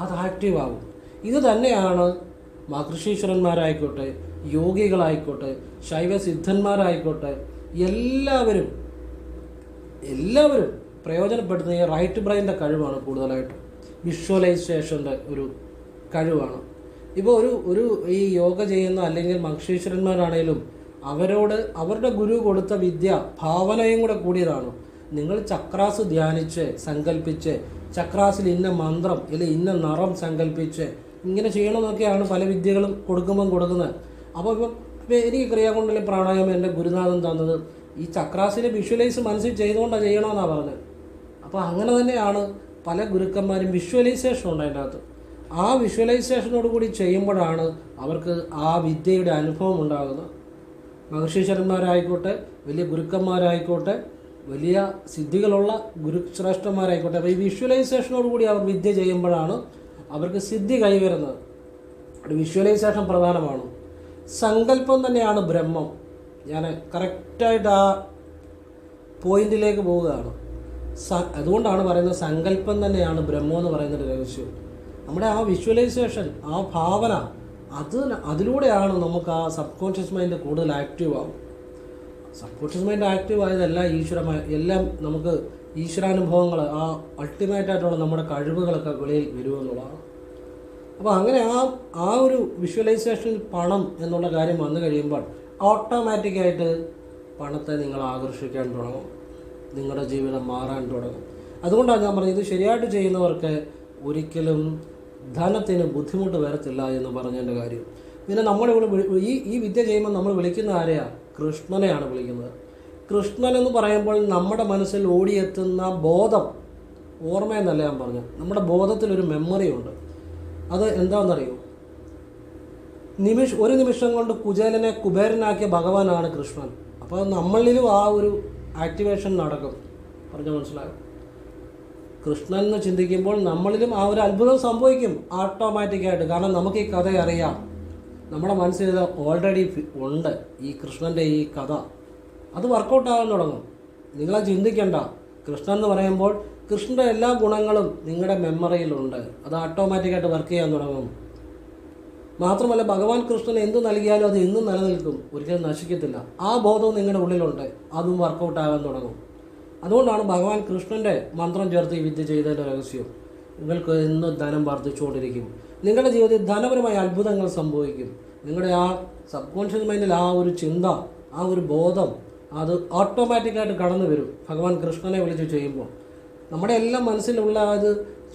അത് ആക്റ്റീവ് ആകും. ഇത് തന്നെയാണ് മഹർഷീശ്വരന്മാരായിക്കോട്ടെ, യോഗികളായിക്കോട്ടെ, ശൈവസിദ്ധന്മാരായിക്കോട്ടെ, എല്ലാവരും പ്രയോജനപ്പെടുത്തുന്ന ഈ റൈറ്റ് ബ്രെയിൻ്റെ കഴിവാണ് കൂടുതലായിട്ട്. വിഷ്വലൈസേഷൻ്റെ ഒരു കഴിവാണ്. ഇപ്പോൾ ഒരു ഈ യോഗ ചെയ്യുന്ന അല്ലെങ്കിൽ മഹർഷീശ്വരന്മാരാണേലും അവരുടെ ഗുരു കൊടുത്ത വിദ്യ ഭാവനയും കൂടെ കൂടിയതാണ്. നിങ്ങൾ ചക്രാസ് ധ്യാനിച്ച് സങ്കല്പിച്ച് ചക്രാസിൽ ഇന്ന മന്ത്രം അല്ലെങ്കിൽ ഇന്ന നിറം സങ്കല്പിച്ച് ഇങ്ങനെ ചെയ്യണമെന്നൊക്കെയാണ് പല വിദ്യകളും കൊടുക്കുന്നത്. അപ്പോൾ എനിക്ക് ക്രിയാകുണ്ടലിനി പ്രാണായാമം എൻ്റെ ഗുരുനാഥൻ തന്നത് ഈ ചക്രാസിനെ വിഷ്വലൈസ് മനസ്സിൽ ചെയ്തുകൊണ്ടാണ് ചെയ്യണമെന്നാണ് പറഞ്ഞത്. അപ്പോൾ അങ്ങനെ തന്നെയാണ് പല ഗുരുക്കന്മാരും വിഷ്വലൈസേഷൻ ഉണ്ട് അതിൻ്റെ അകത്ത്. ആ വിഷ്വലൈസേഷനോട് കൂടി ചെയ്യുമ്പോഴാണ് അവർക്ക് ആ വിദ്യയുടെ അനുഭവം ഉണ്ടാകുന്നത്. മഹർഷീശ്വരന്മാരായിക്കോട്ടെ, വലിയ ഗുരുക്കന്മാരായിക്കോട്ടെ, വലിയ സിദ്ധികളുള്ള ഗുരുശ്രേഷ്ഠന്മാരായിക്കോട്ടെ, അപ്പോൾ ഈ വിഷ്വലൈസേഷനോട് കൂടി അവർ വിദ്യ ചെയ്യുമ്പോഴാണ് അവർക്ക് സിദ്ധി കൈവരുന്നത്. വിഷ്വലൈസേഷൻ പ്രധാനമാണ്. സങ്കല്പം തന്നെയാണ് ബ്രഹ്മം. ഞാൻ കറക്റ്റായിട്ട് ആ പോയിന്റിലേക്ക് പോവുകയാണ്. അതുകൊണ്ടാണ് പറയുന്നത് സങ്കല്പം തന്നെയാണ് ബ്രഹ്മം എന്ന് പറയുന്നൊരു രഹസ്യം. നമ്മുടെ ആ വിഷ്വലൈസേഷൻ, ആ ഭാവന, അതിലൂടെയാണ് നമുക്ക് ആ സബ് കോൺഷ്യസ് മൈൻഡ് കൂടുതൽ ആക്റ്റീവ് ആവും. സബ് കോൺഷ്യസ് മൈൻഡ് ആക്റ്റീവ് ആയതെല്ലാം എല്ലാം നമുക്ക് ഈശ്വരാനുഭവങ്ങൾ, ആ അൾട്ടിമേറ്റായിട്ടുള്ള നമ്മുടെ കഴിവുകളൊക്കെ വെളിയിൽ വരുമെന്നുള്ളതാണ്. അപ്പോൾ അങ്ങനെ ആ ഒരു വിഷ്വലൈസേഷനിൽ പണം എന്നുള്ള കാര്യം വന്നു കഴിയുമ്പോൾ ഓട്ടോമാറ്റിക്കായിട്ട് പണത്തെ നിങ്ങൾ ആകർഷിക്കാൻ തുടങ്ങും. നിങ്ങളുടെ ജീവിതം മാറാൻ തുടങ്ങും. അതുകൊണ്ടാണ് ഞാൻ പറഞ്ഞത്, ഇത് ശരിയായിട്ട് ചെയ്യുന്നവർക്ക് ഒരിക്കലും ധനത്തിന് ബുദ്ധിമുട്ട് വരത്തില്ല എന്ന് പറഞ്ഞതിൻ്റെ കാര്യം. പിന്നെ നമ്മളിവിടെ ഈ വിദ്യ ചെയ്യുമ്പോൾ നമ്മൾ വിളിക്കുന്ന ആരെയാണ്? കൃഷ്ണനെയാണ് വിളിക്കുന്നത്. കൃഷ്ണൻ എന്ന് പറയുമ്പോൾ നമ്മുടെ മനസ്സിൽ ഓടിയെത്തുന്ന ബോധം, ഓർമ്മയെന്നല്ല ഞാൻ പറഞ്ഞു, നമ്മുടെ ബോധത്തിലൊരു മെമ്മറി ഉണ്ട്. അത് എന്താണെന്നറിയോ? ഒരു നിമിഷം കൊണ്ട് കുചേലനെ കുബേരനാക്കിയ ഭഗവാനാണ് കൃഷ്ണൻ. അപ്പോൾ നമ്മളിലും ആ ഒരു ആക്ടിവേഷൻ നടക്കും. പറഞ്ഞാൽ മനസ്സിലാകും. കൃഷ്ണൻ എന്ന് ചിന്തിക്കുമ്പോൾ നമ്മളിലും ആ ഒരു അത്ഭുതം സംഭവിക്കും ഓട്ടോമാറ്റിക്കായിട്ട്. കാരണം നമുക്ക് ഈ കഥ അറിയാം, നമ്മുടെ മനസ്സിൽ ഇത് ഓൾറെഡി ഉണ്ട്. ഈ കൃഷ്ണൻ്റെ ഈ കഥ അത് വർക്കൗട്ട് ആകാൻ തുടങ്ങും. നിങ്ങളെ ചിന്തിക്കേണ്ട. കൃഷ്ണൻ എന്ന് പറയുമ്പോൾ കൃഷ്ണൻ്റെ എല്ലാ ഗുണങ്ങളും നിങ്ങളുടെ മെമ്മറിയിലുണ്ട്. അത് ഓട്ടോമാറ്റിക്കായിട്ട് വർക്ക് ചെയ്യാൻ തുടങ്ങും. മാത്രമല്ല ഭഗവാൻ കൃഷ്ണൻ എന്ത് നൽകിയാലും അത് എന്നും നിലനിൽക്കും, ഒരിക്കലും നശിക്കത്തില്ല. ആ ബോധവും നിങ്ങളുടെ ഉള്ളിലുണ്ട്, അതും വർക്കൗട്ട് ആകാൻ തുടങ്ങും. അതുകൊണ്ടാണ് ഭഗവാൻ കൃഷ്ണൻ്റെ മന്ത്രം ചേർത്ത് ഈ വിദ്യ ചെയ്തതിൻ്റെ രഹസ്യം. നിങ്ങൾക്ക് എന്നും ധനം വർദ്ധിച്ചുകൊണ്ടിരിക്കും. നിങ്ങളുടെ ജീവിതത്തിൽ ധനപരമായ അത്ഭുതങ്ങൾ സംഭവിക്കും. നിങ്ങളുടെ ആ സബ് കോൺഷ്യസ് മൈൻഡിൽ ആ ഒരു ചിന്ത, ആ ഒരു ബോധം, അത് ഓട്ടോമാറ്റിക്കായിട്ട് കടന്നു വരും ഭഗവാൻ കൃഷ്ണനെ വിളിച്ച് ചെയ്യുമ്പോൾ. നമ്മുടെ എല്ലാം മനസ്സിലുള്ള അത്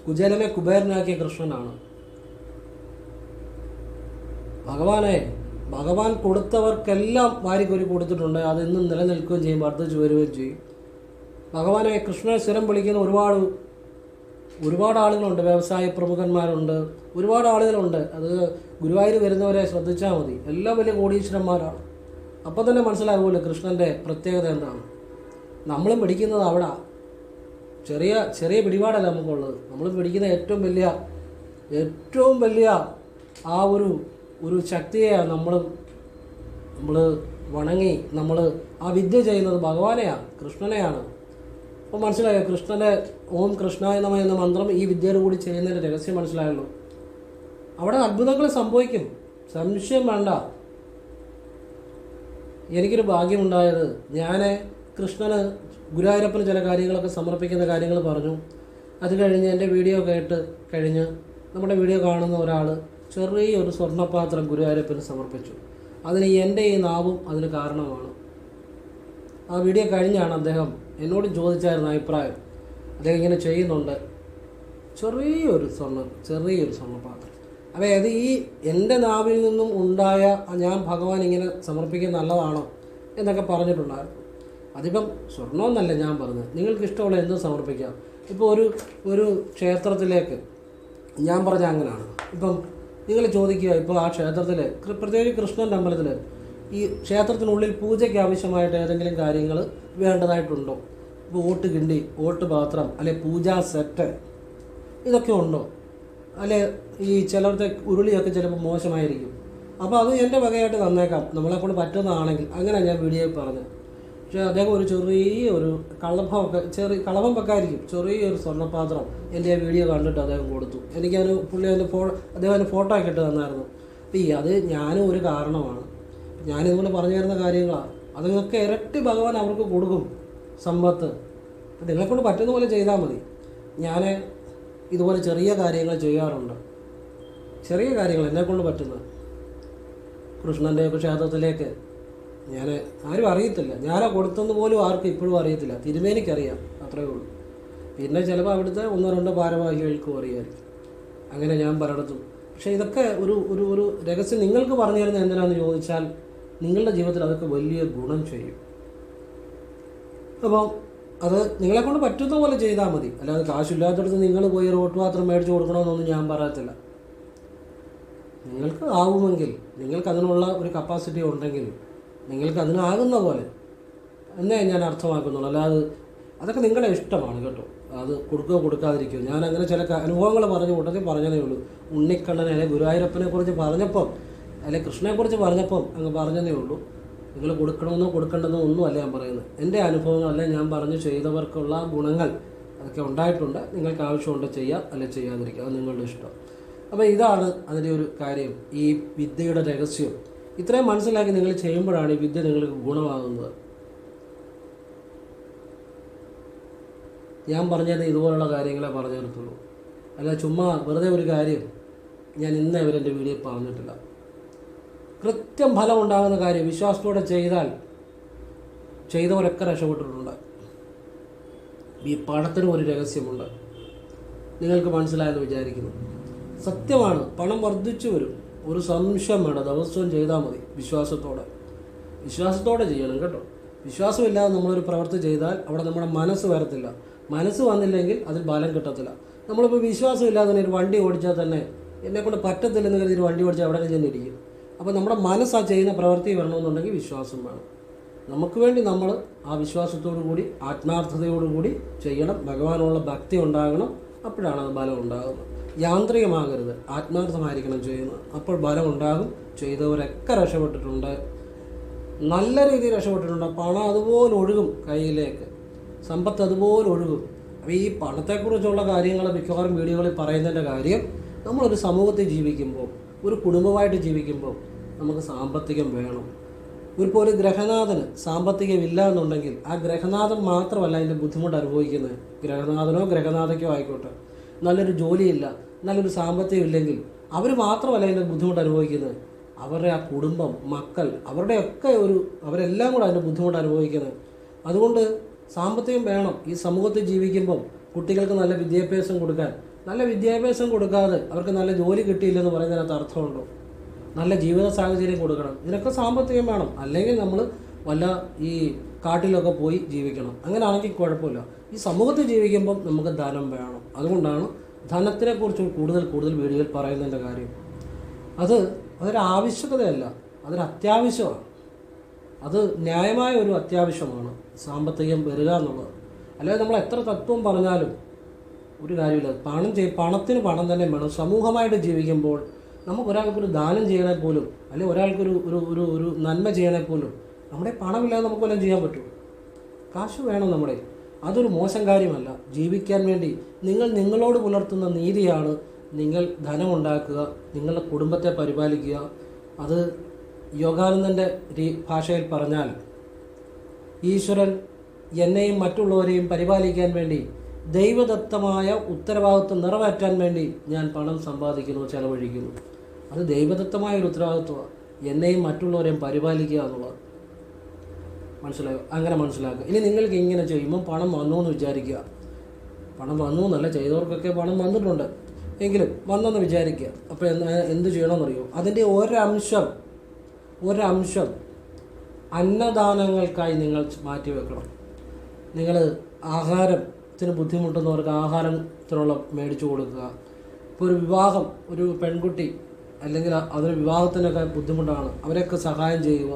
കുചേലനെ കുബേരനാക്കിയ കൃഷ്ണനാണ്. ഭഗവാൻ കൊടുത്തവർക്കെല്ലാം വാരിക്കൊരു കൊടുത്തിട്ടുണ്ട്. അതെന്നും നിലനിൽക്കുകയും ചെയ്യും, വർദ്ധിച്ചു വരികയും ചെയ്യും. ഭഗവാനെ കൃഷ്ണനെ സ്ഥിരം വിളിക്കുന്ന ഒരുപാട് ആളുകളുണ്ട്. വ്യവസായ പ്രമുഖന്മാരുണ്ട്, ഒരുപാട് ആളുകളുണ്ട്. അത് ഗുരുവായൂർ വരുന്നവരെ ശ്രദ്ധിച്ചാൽ മതി, എല്ലാം വലിയ കോടീശ്വരന്മാരാണ്. അപ്പം തന്നെ മനസ്സിലാകുമല്ലോ കൃഷ്ണൻ്റെ പ്രത്യേകത എന്താണ്. നമ്മളും പിടിക്കുന്നത് അവിടെ ചെറിയ പിടിപാടല്ല നമുക്കുള്ളത്. നമ്മൾ പിടിക്കുന്ന ഏറ്റവും വലിയ ആ ഒരു ശക്തിയെയാണ് നമ്മൾ വണങ്ങി നമ്മൾ ആ വിദ്യ ചെയ്യുന്നത് ഭഗവാനെയാണ്, കൃഷ്ണനെയാണ്. അപ്പോൾ മനസ്സിലായോ? കൃഷ്ണൻ്റെ ഓം കൃഷ്ണായ നമഃ എന്ന മന്ത്രം ഈ വിദ്യയുടെ കൂടി ചെയ്യുന്നതിൻ്റെ രഹസ്യം മനസ്സിലായല്ലോ. അവിടെ അത്ഭുതങ്ങൾ സംഭവിക്കും, സംശയം വേണ്ട. എനിക്കൊരു ഭാഗ്യമുണ്ടായത്, ഞാൻ കൃഷ്ണന് ഗുരുവായൂരപ്പന് ചില കാര്യങ്ങളൊക്കെ സമർപ്പിക്കുന്ന കാര്യങ്ങൾ പറഞ്ഞു. അത് കഴിഞ്ഞ് എൻ്റെ വീഡിയോ കഴിഞ്ഞ് നമ്മുടെ വീഡിയോ കാണുന്ന ഒരാൾ ചെറിയൊരു സ്വർണ്ണപാത്രം ഗുരുവായൂരപ്പന് സമർപ്പിച്ചു. അതിന് എൻ്റെ ഈ നാവും അതിന് കാരണമാണ്. ആ വീഡിയോ കഴിഞ്ഞാണ് അദ്ദേഹം എന്നോട് ചോദിച്ചായിരുന്നു അഭിപ്രായം. അദ്ദേഹം ഇങ്ങനെ ചെയ്യുന്നുണ്ട്, ചെറിയൊരു സ്വർണ്ണപാത്രം. അതായത് ഈ എൻ്റെ നാവിൽ നിന്നും ഉണ്ടായ ഞാൻ ഭഗവാൻ ഇങ്ങനെ സമർപ്പിക്കുന്നത് നല്ലതാണോ എന്നൊക്കെ പറഞ്ഞിട്ടുണ്ടായിരുന്നു. അതിപ്പം സ്വർണ്ണമെന്നല്ല ഞാൻ പറഞ്ഞത്, നിങ്ങൾക്ക് ഇഷ്ടമുള്ള എന്തും സമർപ്പിക്കാം. ഇപ്പോൾ ഒരു ക്ഷേത്രത്തിലേക്ക് ഞാൻ പറഞ്ഞ അങ്ങനെയാണ്. ഇപ്പം നിങ്ങൾ ചോദിക്കുക, ഇപ്പോൾ ആ ക്ഷേത്രത്തിൽ, പ്രത്യേകിച്ച് കൃഷ്ണൻ്റെ അമ്പലത്തിൽ, ഈ ക്ഷേത്രത്തിനുള്ളിൽ പൂജയ്ക്ക് ആവശ്യമായിട്ട് ഏതെങ്കിലും കാര്യങ്ങൾ വേണ്ടതായിട്ടുണ്ടോ? ഇപ്പോൾ ഓട്ടുകിണ്ടി, ഓട്ടുപാത്രം, അല്ലെ പൂജാ സെറ്റ്, ഇതൊക്കെ ഉണ്ടോ? അല്ലെ ഈ ചിലരുടെ ഉരുളിയൊക്കെ ചിലപ്പോൾ മോശമായിരിക്കും. അപ്പോൾ അത് എൻ്റെ വകയായിട്ട് തന്നേക്കാം, നമ്മളെക്കൊണ്ട് പറ്റുന്നതാണെങ്കിൽ. അങ്ങനെ ഞാൻ വീഡിയോയിൽ പറഞ്ഞത്. പക്ഷേ അദ്ദേഹം ഒരു ചെറിയൊരു കളഭം വെക്കായിരിക്കും, ചെറിയൊരു സ്വർണ്ണപാത്രം എൻ്റെ ആ വീഡിയോ കണ്ടിട്ട് അദ്ദേഹം കൊടുത്തു. അദ്ദേഹം ഫോട്ടോ ഒക്കെ ഇട്ട് തന്നായിരുന്നു. അത് ഞാനും ഒരു കാരണമാണ്. ഞാനിതുപോലെ പറഞ്ഞു തരുന്ന കാര്യങ്ങളാണ്. അതൊക്കെ ഇരട്ടി ഭഗവാൻ അവർക്ക് കൊടുക്കും സമ്പത്ത്. നിങ്ങളെക്കൊണ്ട് പറ്റുന്ന പോലെ ചെയ്താൽ മതി. ഞാൻ ഇതുപോലെ ചെറിയ കാര്യങ്ങൾ ചെയ്യാറുണ്ട്. ചെറിയ കാര്യങ്ങൾ എന്നെക്കൊണ്ട് പറ്റുന്നത്. കൃഷ്ണൻ്റെയൊക്കെ ക്ഷേത്രത്തിലേക്ക് ഞാൻ ആരും അറിയത്തില്ല, ഞാനാ കൊടുത്തെന്ന് പോലും ആർക്കും ഇപ്പോഴും അറിയത്തില്ല. തിരുമേനിക്കറിയാം, അത്രയേ ഉള്ളൂ. പിന്നെ ചിലപ്പോൾ അവിടുത്തെ 1-2 ഭാരവാഹികൾക്കും അറിയാമായിരിക്കും. അങ്ങനെ ഞാൻ പലയിടത്തും. പക്ഷേ ഇതൊക്കെ ഒരു ഒരു ഒരു രഹസ്യം നിങ്ങൾക്ക് പറഞ്ഞു തരുന്നത് എന്തിനാണെന്ന് ചോദിച്ചാൽ നിങ്ങളുടെ ജീവിതത്തിൽ അതൊക്കെ വലിയ ഗുണം ചെയ്യും. അപ്പം അത് നിങ്ങളെക്കൊണ്ട് പറ്റുന്ന പോലെ ചെയ്താൽ മതി. അല്ലാതെ കാശില്ലാത്തടത്ത് നിങ്ങൾ പോയി റോട്ട് പാത്രം മേടിച്ച് കൊടുക്കണമെന്നൊന്നും ഞാൻ പറയത്തില്ല. നിങ്ങൾക്ക് ആവുമെങ്കിൽ, നിങ്ങൾക്ക് അതിനുള്ള ഒരു കപ്പാസിറ്റി ഉണ്ടെങ്കിൽ നിങ്ങൾക്ക് അതിനാകുന്ന പോലെ എന്നേ ഞാൻ അർത്ഥമാക്കുന്നുള്ളൂ. അല്ലാതെ അതൊക്കെ നിങ്ങളുടെ ഇഷ്ടമാണ് കേട്ടോ. അത് കൊടുക്കുകയോ കൊടുക്കാതിരിക്കുകയോ. ഞാൻ അങ്ങനെ ചില അനുഭവങ്ങൾ പറഞ്ഞ കൂട്ടത്തിൽ പറഞ്ഞതേ ഉള്ളൂ. ഉണ്ണിക്കണ്ണനെ അല്ലെങ്കിൽ ഗുരുവായൂരപ്പനെ കുറിച്ച് പറഞ്ഞപ്പം അല്ലെങ്കിൽ കൃഷ്ണനെക്കുറിച്ച് പറഞ്ഞപ്പം അങ്ങ് പറഞ്ഞതേ ഉള്ളൂ. നിങ്ങൾ കൊടുക്കണമെന്നോ കൊടുക്കേണ്ടതെന്നോ ഒന്നുമല്ല ഞാൻ പറയുന്നത്. എൻ്റെ അനുഭവങ്ങളല്ല ഞാൻ പറഞ്ഞു ചെയ്തവർക്കുള്ള ഗുണങ്ങൾ അതൊക്കെ ഉണ്ടായിട്ടുണ്ട്. നിങ്ങൾക്ക് ആവശ്യമുണ്ട് ചെയ്യാം, അല്ലെങ്കിൽ ചെയ്യാതിരിക്കുക, അത് നിങ്ങളുടെ ഇഷ്ടം. അപ്പോൾ ഇതാണ് അതിൻ്റെ ഒരു കാര്യം. ഈ വിദ്യയുടെ രഹസ്യം ഇത്രയും മനസ്സിലാക്കി നിങ്ങൾ ചെയ്യുമ്പോഴാണ് ഈ വിദ്യ നിങ്ങൾക്ക് ഗുണമാകുന്നത്. ഞാൻ പറഞ്ഞത് ഇതുപോലുള്ള കാര്യങ്ങളെ പറഞ്ഞു തരത്തുള്ളൂ. അല്ല ചുമ്മാ വെറുതെ ഒരു കാര്യം ഞാൻ ഇന്നേ അവരെൻ്റെ വീഡിയോയിൽ പറഞ്ഞിട്ടില്ല. കൃത്യം ഫലം ഉണ്ടാകുന്ന കാര്യം വിശ്വാസത്തോടെ ചെയ്താൽ ചെയ്തവരൊക്കെ രക്ഷപ്പെട്ടിട്ടുണ്ട്. ഈ പണത്തിനും ഒരു രഹസ്യമുണ്ട്. നിങ്ങൾക്ക് മനസ്സിലായെന്ന് വിചാരിക്കുന്നു. സത്യമാണ്, പണം വർദ്ധിച്ചു വരും. ഒരു സംശയം വേണം. ദിവസവും ചെയ്താൽ മതി വിശ്വാസത്തോടെ ചെയ്യണം കേട്ടോ. വിശ്വാസമില്ലാതെ നമ്മളൊരു പ്രവൃത്തി ചെയ്താൽ അവിടെ നമ്മുടെ മനസ്സ് വരത്തില്ല. മനസ്സ് വന്നില്ലെങ്കിൽ അതിൽ ബലം കിട്ടത്തില്ല. നമ്മളിപ്പോൾ വിശ്വാസമില്ലാതെ തന്നെ ഒരു വണ്ടി ഓടിച്ചാൽ തന്നെ എന്നെക്കൊണ്ട് പറ്റത്തില്ലെന്ന് കരുതി ഒരു വണ്ടി ഓടിച്ചാൽ അവിടെ ചെന്നിരിക്കും. അപ്പോൾ നമ്മുടെ മനസ്സ് ആ ചെയ്യുന്ന പ്രവൃത്തി വരണമെന്നുണ്ടെങ്കിൽ വിശ്വാസം വേണം. നമുക്ക് വേണ്ടി നമ്മൾ ആ വിശ്വാസത്തോടു കൂടി ആത്മാർത്ഥതയോടുകൂടി ചെയ്യണം. ഭഗവാനുള്ള ഭക്തി ഉണ്ടാകണം. അപ്പോഴാണ് അത് ബലം ഉണ്ടാകുന്നത്. യാന്ത്രികമാകരുത്, ആത്മാർത്ഥമായിരിക്കണം ചെയ്യുന്നത്. അപ്പോൾ ബലം ഉണ്ടാകും. ചെയ്തവരൊക്കെ രക്ഷപ്പെട്ടിട്ടുണ്ട്, നല്ല രീതിയിൽ രക്ഷപ്പെട്ടിട്ടുണ്ട്. പണം അതുപോലെ ഒഴുകും കയ്യിലേക്ക്, സമ്പത്ത് അതുപോലെ ഒഴുകും. അപ്പോൾ ഈ പണത്തെക്കുറിച്ചുള്ള കാര്യങ്ങൾ മിക്കവാറും വീഡിയോകളിൽ പറയുന്നതിൻ്റെ കാര്യം, നമ്മളൊരു സമൂഹത്തിൽ ജീവിക്കുമ്പോൾ, ഒരു കുടുംബമായിട്ട് ജീവിക്കുമ്പോൾ നമുക്ക് സാമ്പത്തികം വേണം. ഇപ്പോൾ ഒരു ഗ്രഹനാഥന് സാമ്പത്തികമില്ല എന്നുണ്ടെങ്കിൽ ആ ഗ്രഹനാഥൻ മാത്രമല്ല അതിൻ്റെ ബുദ്ധിമുട്ട് അനുഭവിക്കുന്നത്. ഗ്രഹനാഥനോ ഗ്രഹനാഥയ്ക്കോ ആയിക്കോട്ടെ, നല്ലൊരു ജോലിയില്ല, നല്ലൊരു സാമ്പത്തികം ഇല്ലെങ്കിൽ അവർ മാത്രമല്ല അതിൻ്റെ ബുദ്ധിമുട്ട് അനുഭവിക്കുന്നത്. അവരുടെ ആ കുടുംബം, മക്കൾ, അവരെല്ലാം കൂടെ അതിൻ്റെ ബുദ്ധിമുട്ട് അനുഭവിക്കുന്നത്. അതുകൊണ്ട് സാമ്പത്തികം വേണം. ഈ സമൂഹത്തിൽ ജീവിക്കുമ്പം കുട്ടികൾക്ക് നല്ല വിദ്യാഭ്യാസം കൊടുക്കാൻ, നല്ല വിദ്യാഭ്യാസം കൊടുക്കാതെ അവർക്ക് നല്ല ജോലി കിട്ടിയില്ലെന്ന് പറയുന്നതിനകത്ത് അർത്ഥമുണ്ടോ? നല്ല ജീവിത സാഹചര്യം കൊടുക്കണം. ഇതിനൊക്കെ സാമ്പത്തികം വേണം. അല്ലെങ്കിൽ നമ്മൾ വല്ല ഈ കാട്ടിലൊക്കെ പോയി ജീവിക്കണം. അങ്ങനെയാണെങ്കിൽ കുഴപ്പമില്ല. ഈ സമൂഹത്തിൽ ജീവിക്കുമ്പം നമുക്ക് ധനം വേണം. അതുകൊണ്ടാണ് ധനത്തിനെക്കുറിച്ച് കൂടുതൽ വീഡിയോയിൽ പറയുന്നതിൻ്റെ കാര്യം. അതൊരു ആവശ്യകതയല്ല, അതൊരു അത്യാവശ്യമാണ്. അത് ന്യായമായ ഒരു അത്യാവശ്യമാണ് സാമ്പത്തികം വരിക എന്നുള്ളത്. അല്ലാതെ നമ്മൾ എത്ര തത്വം പറഞ്ഞാലും ഒരു കാര്യമില്ല. പണത്തിന് പണം തന്നെ വേണം. സമൂഹമായിട്ട് ജീവിക്കുമ്പോൾ നമുക്ക് ഒരാൾക്കൊരു ദാനം ചെയ്യണേ പോലും, അല്ലെങ്കിൽ ഒരാൾക്കൊരു ഒരു ഒരു ഒരു നന്മ ചെയ്യണേ പോലും നമ്മുടെ പണമില്ലാതെ നമുക്ക് വല്ലതും ചെയ്യാൻ പറ്റുമോ? കാശ് വേണം നമ്മുടെ. അതൊരു മോശം കാര്യമല്ല. ജീവിക്കാൻ വേണ്ടി നിങ്ങളോട് പുലർത്തുന്ന നീതിയാണ് നിങ്ങൾ ധനമുണ്ടാക്കുക, നിങ്ങളുടെ കുടുംബത്തെ പരിപാലിക്കുക. അത് യോഗാനന്ദൻ്റെ ഭാഷയിൽ പറഞ്ഞാൽ, ഈശ്വരൻ എന്നെയും മറ്റുള്ളവരെയും പരിപാലിക്കാൻ വേണ്ടി ദൈവദത്തമായ ഉത്തരവാദിത്വം നിറവേറ്റാൻ വേണ്ടി ഞാൻ പണം സമ്പാദിക്കുന്നു, ചെലവഴിക്കുന്നു. അത് ദൈവദത്തമായ ഒരു ഉത്തരവാദിത്വമാണ്, എന്നെയും മറ്റുള്ളവരെയും പരിപാലിക്കുക എന്നുള്ളത്. മനസ്സിലായോ? അങ്ങനെ മനസ്സിലാക്കുക. ഇനി നിങ്ങൾക്ക് ഇങ്ങനെ ചെയ്യുമ്പോൾ പണം വന്നു എന്ന് വിചാരിക്കുക. പണം വന്നു എന്നല്ല, ചെയ്തവർക്കൊക്കെ പണം വന്നിട്ടുണ്ട്, എങ്കിലും വന്നെന്ന് വിചാരിക്കുക. അപ്പോൾ എന്ത് ചെയ്യണമെന്നറിയോ? അതിൻ്റെ ഒരംശം അന്നദാനങ്ങൾക്കായി നിങ്ങൾ മാറ്റിവെക്കണം. നിങ്ങൾ ആഹാരത്തിന് ബുദ്ധിമുട്ടുന്നവർക്ക് ആഹാരത്തിനുള്ള മേടിച്ചു കൊടുക്കുക. ഇപ്പോൾ ഒരു വിവാഹം, ഒരു പെൺകുട്ടി അല്ലെങ്കിൽ അതൊരു വിവാഹത്തിനൊക്കെ ബുദ്ധിമുട്ടാണ്, അവരൊക്കെ സഹായം ചെയ്യുക.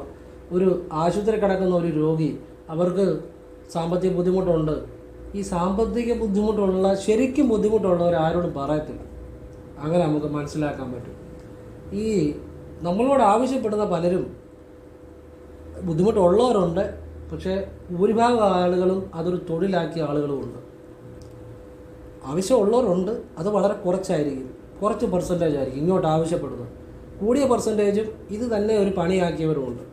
ഒരു ആശുപത്രി കിടക്കുന്ന ഒരു രോഗി, അവർക്ക് സാമ്പത്തിക ബുദ്ധിമുട്ടുണ്ട്. ഈ സാമ്പത്തിക ബുദ്ധിമുട്ടുള്ള, ശരിക്കും ബുദ്ധിമുട്ടുള്ളവർ ആരോടും പറയത്തില്ല. അങ്ങനെ നമുക്ക് മനസ്സിലാക്കാൻ പറ്റും. ഈ നമ്മളോട് ആവശ്യപ്പെടുന്ന പലരും ബുദ്ധിമുട്ടുള്ളവരുണ്ട്, പക്ഷേ ഭൂരിഭാഗം ആളുകളും അതൊരു തൊഴിലാക്കിയ ആളുകളുമുണ്ട്. ആവശ്യമുള്ളവരുണ്ട്, അത് വളരെ കുറച്ചായിരിക്കും, കുറച്ച് പെർസെൻറ്റേജ് ആയിരിക്കും ഇങ്ങോട്ട് ആവശ്യപ്പെടുന്നത്. കൂടിയ പെർസെൻറ്റേജും ഇത് തന്നെ ഒരു പണിയാക്കിയവരുമുണ്ട്.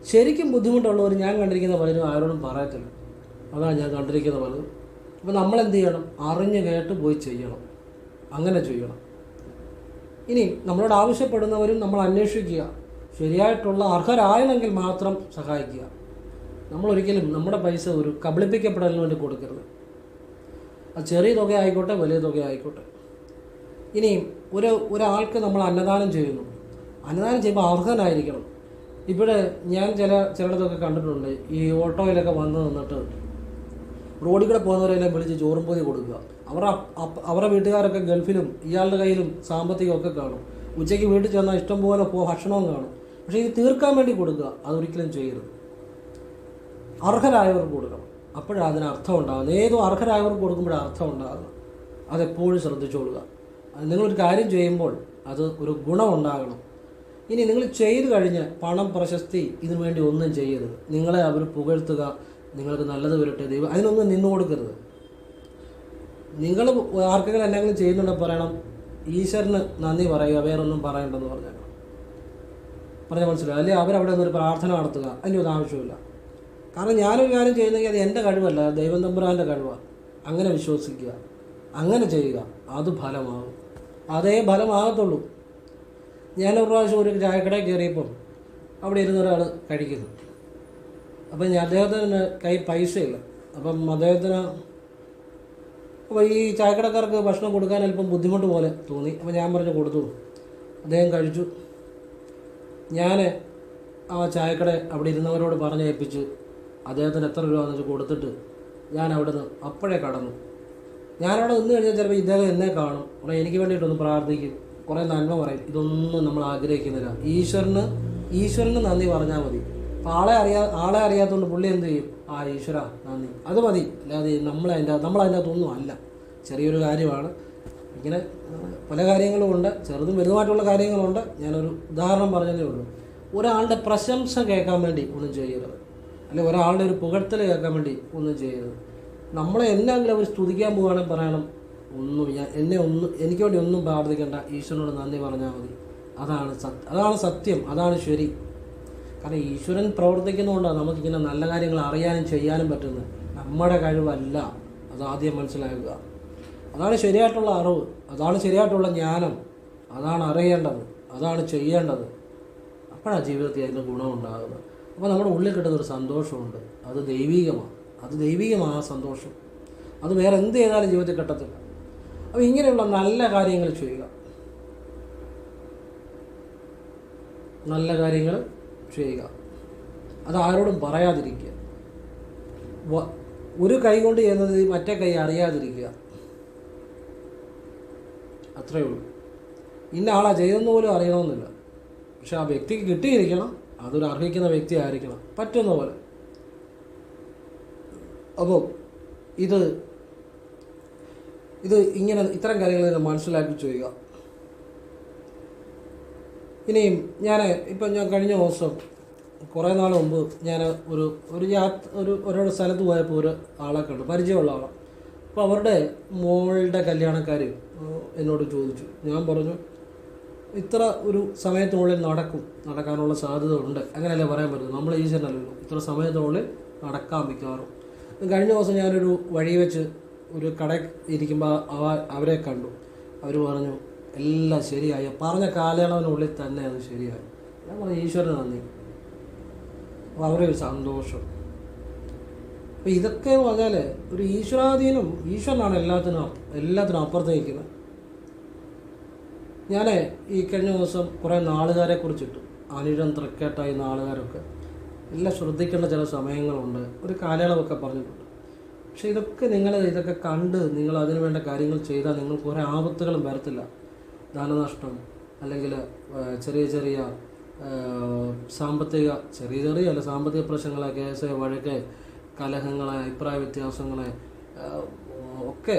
ശരിക്കും ബുദ്ധിമുട്ടുള്ളവർ ഞാൻ കണ്ടിരിക്കുന്ന പലരും ആരോടും പറയത്തില്ല. അതാണ് ഞാൻ കണ്ടിരിക്കുന്ന പലതും. അപ്പോൾ നമ്മളെന്ത് ചെയ്യണം? അറിഞ്ഞ് കേട്ട് പോയി ചെയ്യണം. അങ്ങനെ ചെയ്യണം. ഇനി നമ്മളോട് ആവശ്യപ്പെടുന്നവരും നമ്മൾ അന്വേഷിക്കുക, ശരിയായിട്ടുള്ള അർഹരായണമെങ്കിൽ മാത്രം സഹായിക്കുക. നമ്മളൊരിക്കലും നമ്മുടെ പൈസ ഒരു കബളിപ്പിക്കപ്പെടലിന് വേണ്ടി കൊടുക്കരുത്. അത് ചെറിയ തുക ആയിക്കോട്ടെ, വലിയ തുക ആയിക്കോട്ടെ. ഇനിയും ഒരാൾക്ക് നമ്മൾ അന്നദാനം ചെയ്യുന്നു. അന്നദാനം ചെയ്യുമ്പോൾ അർഹനായിരിക്കണം. ഇവിടെ ഞാൻ ചിലയിടത്തൊക്കെ കണ്ടിട്ടുണ്ട്, ഈ ഓട്ടോയിലൊക്കെ വന്ന് നിന്നിട്ട് റോഡിൽ കൂടെ പോകുന്നവരെല്ലാം വിളിച്ച് ചോറും പൊതി കൊടുക്കുക. അവരുടെ വീട്ടുകാരൊക്കെ ഗൾഫിലും ഇയാളുടെ കയ്യിലും സാമ്പത്തികമൊക്കെ കാണും. ഉച്ചയ്ക്ക് വീട്ടിൽ ചെന്നാൽ ഇഷ്ടംപോലെ ഭക്ഷണവും കാണും. പക്ഷേ ഇത് തീർക്കാൻ വേണ്ടി കൊടുക്കുക, അതൊരിക്കലും ചെയ്യരുത്. അർഹരായവർക്ക് കൊടുക്കണം. അപ്പോഴാണ് അതിന് അർത്ഥം ഉണ്ടാകുന്നത്. ഏതോ അർഹരായവർക്ക് കൊടുക്കുമ്പോഴാണ് അർത്ഥം ഉണ്ടാകുന്നത്. അതെപ്പോഴും ശ്രദ്ധിച്ചോളുക. നിങ്ങളൊരു കാര്യം ചെയ്യുമ്പോൾ അത് ഒരു ഗുണമുണ്ടാകണം. ഇനി നിങ്ങൾ ചെയ്തു കഴിഞ്ഞ് പണം, പ്രശസ്തി ഇതിനു വേണ്ടി ഒന്നും ചെയ്യരുത്. നിങ്ങളെ അവർ പുകഴ്ത്തുക, നിങ്ങൾക്ക് നല്ലത് വരട്ടെ, ദൈവം, അതിനൊന്നും നിന്നു കൊടുക്കരുത്. നിങ്ങൾ ആർക്കെങ്കിലും എന്തെങ്കിലും ചെയ്യുന്നുണ്ടെങ്കിൽ പറയണം, ഈശ്വരന് നന്ദി പറയുക, വേറൊന്നും പറയണ്ടെന്ന് പറഞ്ഞാൽ മനസ്സിലാവും. അല്ലെങ്കിൽ അവരവിടെ നിന്നൊരു പ്രാർത്ഥന നടത്തുക, അതിൻ്റെ ഒന്നും ആവശ്യമില്ല. കാരണം ഞാനൊരു കാര്യം ചെയ്യുന്നെങ്കിൽ അത് എൻ്റെ കഴിവല്ല, ദൈവം തമ്പുരാൻ്റെ കഴിവാണ്. അങ്ങനെ വിശ്വസിക്കുക, അങ്ങനെ ചെയ്യുക, അത് ഫലമാകും. അതേ ഫലമാകത്തുള്ളൂ. ഞാനൊരു പ്രാവശ്യം ഒരു ചായക്കടയിൽ കയറിയപ്പം അവിടെ ഇരുന്ന ഒരാൾ കഴിക്കുന്നു. അപ്പം അദ്ദേഹത്തിന് കയ്യിൽ പൈസയില്ല. അപ്പം അദ്ദേഹത്തിന് അപ്പോൾ ഈ ചായക്കടക്കാർക്ക് ഭക്ഷണം കൊടുക്കാൻ അല്പം ബുദ്ധിമുട്ട് പോലെ തോന്നി. അപ്പോൾ ഞാൻ പറഞ്ഞു കൊടുത്തു. അദ്ദേഹം കഴിച്ചു. ഞാൻ ആ ചായക്കട അവിടെ ഇരുന്നവരോട് പറഞ്ഞേൽപ്പിച്ച് അദ്ദേഹത്തിന് എത്ര രൂപ എന്ന് വെച്ച് കൊടുത്തിട്ട് ഞാൻ അവിടെ നിന്ന് അപ്പോഴേ കടന്നു. ഞാനവിടെ നിന്ന് കഴിഞ്ഞാൽ ചിലപ്പോൾ ഇദ്ദേഹം എന്നെ കാണും, കുറേ എനിക്ക് വേണ്ടിയിട്ടൊന്ന് പ്രാർത്ഥിക്കും, കുറേ നന്മ പറയും. ഇതൊന്നും നമ്മൾ ആഗ്രഹിക്കുന്നില്ല. ഈശ്വരന് നന്ദി പറഞ്ഞാൽ മതി. അപ്പോൾ ആളെ അറിയാത്തതുകൊണ്ട് പുള്ളി എന്ത് ചെയ്യും? ആ ഈശ്വര നന്ദി, അത് മതി. അല്ലാതെ നമ്മളതിൻ്റെ അകത്തൊന്നും അല്ല. ചെറിയൊരു കാര്യമാണ്. ഇങ്ങനെ പല കാര്യങ്ങളും ഉണ്ട്, ചെറുതും വലുതുമായിട്ടുള്ള കാര്യങ്ങളുണ്ട്. ഞാനൊരു ഉദാഹരണം പറഞ്ഞതേ ഉള്ളൂ. ഒരാളുടെ പ്രശംസ കേൾക്കാൻ വേണ്ടി ഒന്നും ചെയ്യരുത്, അല്ലെങ്കിൽ ഒരാളുടെ ഒരു പുകഴ്ത്തൽ കേൾക്കാൻ വേണ്ടി ഒന്നും ചെയ്യരുത്. നമ്മളെ എന്നാങ്കിലും അവർ സ്തുതിക്കാൻ പോവുകയാണെങ്കിൽ പറയണം, എനിക്ക് വേണ്ടി ഒന്നും പ്രാർത്ഥിക്കേണ്ട, ഈശ്വരനോട് നന്ദി പറഞ്ഞാൽ മതി. അതാണ് സത്യം, അതാണ് ശരി. കാരണം ഈശ്വരൻ പ്രവർത്തിക്കുന്നതുകൊണ്ടാണ് നമുക്കിങ്ങനെ നല്ല കാര്യങ്ങൾ അറിയാനും ചെയ്യാനും പറ്റുന്നത്. നമ്മുടെ കഴിവല്ല, അതാദ്യം മനസ്സിലാക്കുക. അതാണ് ശരിയായിട്ടുള്ള അറിവ്, അതാണ് ശരിയായിട്ടുള്ള ജ്ഞാനം, അതാണ് അറിയേണ്ടത്, അതാണ് ചെയ്യേണ്ടത്. അപ്പോഴാണ് ജീവിതത്തിൽ അതിൻ്റെ ഗുണമുണ്ടാകുന്നത്. അപ്പോൾ നമ്മുടെ ഉള്ളിൽ കിട്ടുന്നൊരു സന്തോഷമുണ്ട്, അത് ദൈവികമാണ് ആ സന്തോഷം. അത് വേറെ എന്ത് ചെയ്താലും ജീവിതത്തിൽ കിട്ടത്തില്ല. അപ്പോൾ ഇങ്ങനെയുള്ള നല്ല കാര്യങ്ങൾ ചെയ്യുക, അത് ആരോടും പറയാതിരിക്കുക. ഒരു കൈ കൊണ്ട് ചെയ്യുന്നത് മറ്റേ കൈ അറിയാതിരിക്കുക, അത്രയേ ഉള്ളൂ. ഇന്ന ആളാ ചെയ്യുന്ന പോലും അറിയണമെന്നില്ല. പക്ഷെ ആ വ്യക്തിക്ക് കിട്ടിയിരിക്കണം, അതൊരു അർഹിക്കുന്ന വ്യക്തി ആയിരിക്കണം, പറ്റുന്ന പോലെ. അപ്പോൾ ഇത് ഇങ്ങനെ ഇത്തരം കാര്യങ്ങൾ മനസ്സിലാക്കി ചെയ്യുക. ഇനിയും ഞാൻ കഴിഞ്ഞ ദിവസം കുറേ നാൾ മുമ്പ് ഞാൻ ഒരു സ്ഥലത്ത് പോയപ്പോൾ ഒരു ആളെ കണ്ടു, പരിചയമുള്ള ആളാണ്. അപ്പോൾ അവരുടെ മോളുടെ കല്യാണക്കാർ എന്നോട് ചോദിച്ചു. ഞാൻ പറഞ്ഞു, ഇത്ര ഒരു സമയത്തിനുള്ളിൽ നടക്കാനുള്ള സാധ്യത ഉണ്ട്. അങ്ങനെയല്ലേ പറയാൻ പറ്റുന്നത്, നമ്മൾ ഈശ്വരനല്ലല്ലോ. ഇത്ര സമയത്തിനുള്ളിൽ നടക്കാൻ മിക്കവാറും. കഴിഞ്ഞ ദിവസം ഞാനൊരു വഴി വെച്ച് ഒരു കട ഇരിക്കുമ്പോൾ അവരെ കണ്ടു. അവർ പറഞ്ഞു, എല്ലാം ശരിയായി, പറഞ്ഞ കാലയളവിനുള്ളിൽ തന്നെ അത് ശരിയായി. ഞാൻ പറഞ്ഞു, ഈശ്വരന് നന്ദി. അപ്പോൾ അവരെ ഒരു സന്തോഷം. അപ്പോൾ ഇതൊക്കെ പറഞ്ഞാൽ ഒരു ഈശ്വരാധീനം, ഈശ്വരനാണ് എല്ലാത്തിനും അപ്പുറത്ത് നിൽക്കുന്നത്. ഞാൻ ഈ കഴിഞ്ഞ ദിവസം കുറേ നാളുകാരെ കുറിച്ചിട്ടു, അനിഴം തൃക്കേട്ടായി നാളുകാരൊക്കെ എല്ലാം ശ്രദ്ധിക്കേണ്ട ചില സമയങ്ങളുണ്ട്, ഒരു കാലയളവൊക്കെ പറഞ്ഞിട്ടുണ്ട്. പക്ഷേ ഇതൊക്കെ കണ്ട് നിങ്ങൾ അതിന് വേണ്ട കാര്യങ്ങൾ ചെയ്താൽ നിങ്ങൾക്ക് കുറേ ആപത്തുകളും വരത്തില്ല. ധനനഷ്ടം, അല്ലെങ്കിൽ ചെറിയ സാമ്പത്തിക പ്രശ്നങ്ങളെ, കേസ്, വഴക്ക്, കലഹങ്ങളെ, അഭിപ്രായ വ്യത്യാസങ്ങളെ ഒക്കെ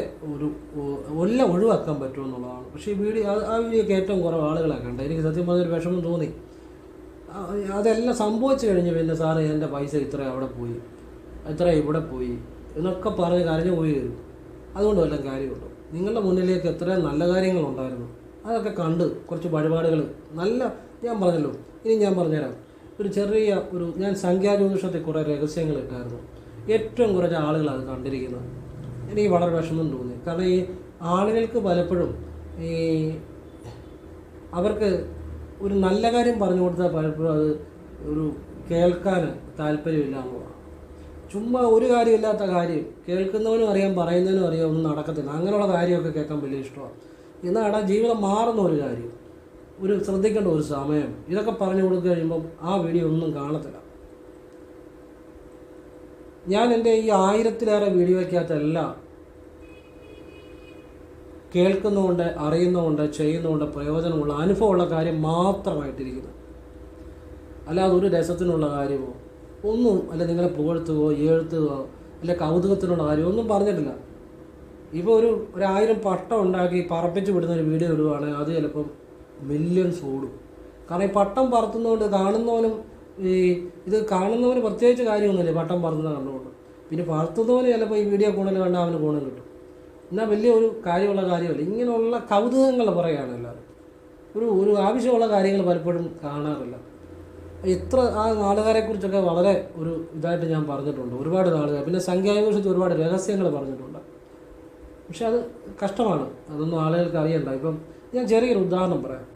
എല്ലാം ഒഴിവാക്കാൻ പറ്റുമെന്നുള്ളതാണ്. പക്ഷേ ഈ വീഡിയോ ഏറ്റവും കുറവ് ആളുകളെ കണ്ട. എനിക്ക് സത്യം പറഞ്ഞൊരു വിഷമം തോന്നി. അതെല്ലാം സംഭവിച്ചു കഴിഞ്ഞ് പിന്നെ സാറേ എൻ്റെ പൈസ ഇത്ര അവിടെ പോയി, ഇത്ര ഇവിടെ പോയി എന്നൊക്കെ പറഞ്ഞ് കരഞ്ഞു പോയി വരും. അതുകൊണ്ട് വല്ലതും കാര്യമുണ്ടോ? നിങ്ങളുടെ മുന്നിലേക്ക് എത്രയും നല്ല കാര്യങ്ങളുണ്ടായിരുന്നു, അതൊക്കെ കണ്ട് കുറച്ച് വഴിപാടുകൾ നല്ല ഞാൻ പറഞ്ഞല്ലോ. ഇനി ഞാൻ പറഞ്ഞുതരാം. ഒരു ചെറിയ ഞാൻ സംഖ്യാജ്യോതിഷത്തിൽ കുറേ രഹസ്യങ്ങൾ ഇട്ടായിരുന്നു. ഏറ്റവും കുറച്ച് ആളുകൾ അത് കണ്ടിരിക്കുന്നത്. എനിക്ക് വളരെ വിഷമം തോന്നി. കാരണം ഈ ആളുകൾക്ക് പലപ്പോഴും ഈ അവർക്ക് ഒരു നല്ല കാര്യം പറഞ്ഞു കൊടുത്താൽ പലപ്പോഴും അത് ഒരു കേൾക്കാൻ താല്പര്യമില്ല എന്നുള്ളതാണ്. ചുമ്മാ ഒരു കാര്യമില്ലാത്ത കാര്യം കേൾക്കുന്നവനും അറിയാം, പറയുന്നതിനും അറിയാം, ഒന്നും നടക്കത്തില്ല. അങ്ങനെയുള്ള കാര്യമൊക്കെ കേൾക്കാൻ വലിയ ഇഷ്ടമാണ്. എന്നാണ് ജീവിതം മാറുന്ന ഒരു കാര്യം, ശ്രദ്ധിക്കേണ്ട ഒരു സമയം. ഇതൊക്കെ പറഞ്ഞു കൊടുത്തു കഴിയുമ്പം ആ വീഡിയോ ഒന്നും കാണത്തില്ല. ഞാൻ എൻ്റെ ഈ 1000-ലേറെ വീഡിയോയ്ക്കകത്തെല്ലാം കേൾക്കുന്നതുകൊണ്ട്, അറിയുന്നതുകൊണ്ട്, ചെയ്യുന്നതുകൊണ്ട് പ്രയോജനമുള്ള അനുഭവമുള്ള കാര്യം മാത്രമായിട്ടിരിക്കുന്നു. അല്ലാതെ ഒരു രസത്തിനുള്ള കാര്യമോ ഒന്നും, അല്ല നിങ്ങളെ പുകഴ്ത്തുകയോ എഴുത്തുകയോ അല്ല കൗതുകത്തിനുള്ള കാര്യമോ ഒന്നും പറഞ്ഞിട്ടില്ല. ഇപ്പോൾ ഒരു 1000 പട്ടം ഉണ്ടാക്കി പറപ്പിച്ച് വിടുന്ന ഒരു വീഡിയോ ഇടുകയാണെങ്കിൽ അത് ചിലപ്പം മില്യൺസ് ഓടും. കാരണം ഈ പട്ടം പറത്തുന്നതുകൊണ്ട് കാണുന്നവനും ഇത് കാണുന്നവന് പ്രത്യേകിച്ച് കാര്യമൊന്നുമില്ല പട്ടം പറത്തുന്നത് കണ്ടുകൊണ്ട്. പിന്നെ പറത്തുന്നവന് ചിലപ്പോൾ ഈ വീഡിയോ കൂടുതൽ കണ്ടാൽ അവന് ഗുണം കിട്ടും. എന്നാൽ വലിയ ഒരു കാര്യമുള്ള കാര്യമല്ല. ഇങ്ങനെയുള്ള കൗതുകങ്ങൾ പറയുകയാണ് എല്ലാവരും. ഒരു ആവശ്യമുള്ള കാര്യങ്ങൾ പലപ്പോഴും കാണാറില്ല. ആ നാളുകാരെക്കുറിച്ചൊക്കെ വളരെ ഇതായിട്ട് ഞാൻ പറഞ്ഞിട്ടുണ്ട്. ഒരുപാട് നാളുകാർ, പിന്നെ സംഖ്യാകുറിച്ച് ഒരുപാട് രഹസ്യങ്ങൾ പറഞ്ഞിട്ടുണ്ട്. പക്ഷെ അത് കഷ്ടമാണ്, അതൊന്നും ആളുകൾക്ക് അറിയണ്ട. ഇപ്പം ഞാൻ ചെറിയൊരു ഉദാഹരണം പറയാം.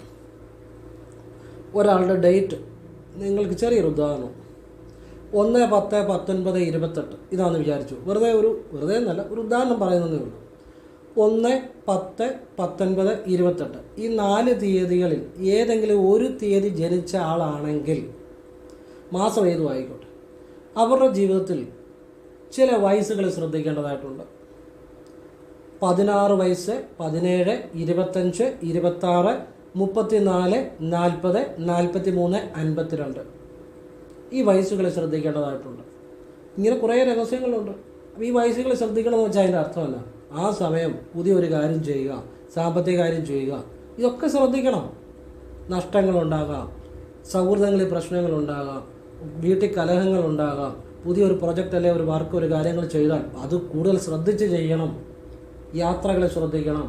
ഒരാളുടെ ഡേറ്റ് നിങ്ങൾക്ക് ചെറിയൊരു ഉദാഹരണം 1/10/1928 ഇതാണെന്ന് വിചാരിച്ചു. വെറുതെ എന്നല്ല, ഒരു ഉദാഹരണം പറയുന്നതേ ഉള്ളൂ. 1/10/1928 ഈ 4 തീയതികളിൽ ഏതെങ്കിലും ഒരു തീയതി ജനിച്ച ആളാണെങ്കിൽ, മാസം ഏതും ആയിക്കോട്ടെ, അവരുടെ ജീവിതത്തിൽ ചില വയസ്സുകൾ ശ്രദ്ധിക്കേണ്ടതായിട്ടുണ്ട്. 16 വയസ്സ്, 17, 25, 26, 34, 40, 43, 52 ഈ വയസ്സുകളെ ശ്രദ്ധിക്കേണ്ടതായിട്ടുണ്ട്. ഇങ്ങനെ കുറേ രഹസ്യങ്ങളുണ്ട്. ഈ വയസ്സുകൾ ശ്രദ്ധിക്കണമെന്ന് വെച്ചാൽ അതിൻ്റെ അർത്ഥമല്ല. ആ സമയം പുതിയൊരു കാര്യം ചെയ്യുക, സാമ്പത്തിക കാര്യം ചെയ്യുക, ഇതൊക്കെ ശ്രദ്ധിക്കണം. നഷ്ടങ്ങളുണ്ടാകാം, സൗഹൃദങ്ങളിൽ പ്രശ്നങ്ങളുണ്ടാകാം, വീട്ടിൽ കലഹങ്ങളുണ്ടാകാം. പുതിയൊരു പ്രൊജക്റ്റ് അല്ലെങ്കിൽ ഒരു വർക്ക്, ഒരു കാര്യങ്ങൾ ചെയ്താൽ അത് കൂടുതൽ ശ്രദ്ധിച്ച് ചെയ്യണം. യാത്രകളെ ശ്രദ്ധിക്കണം.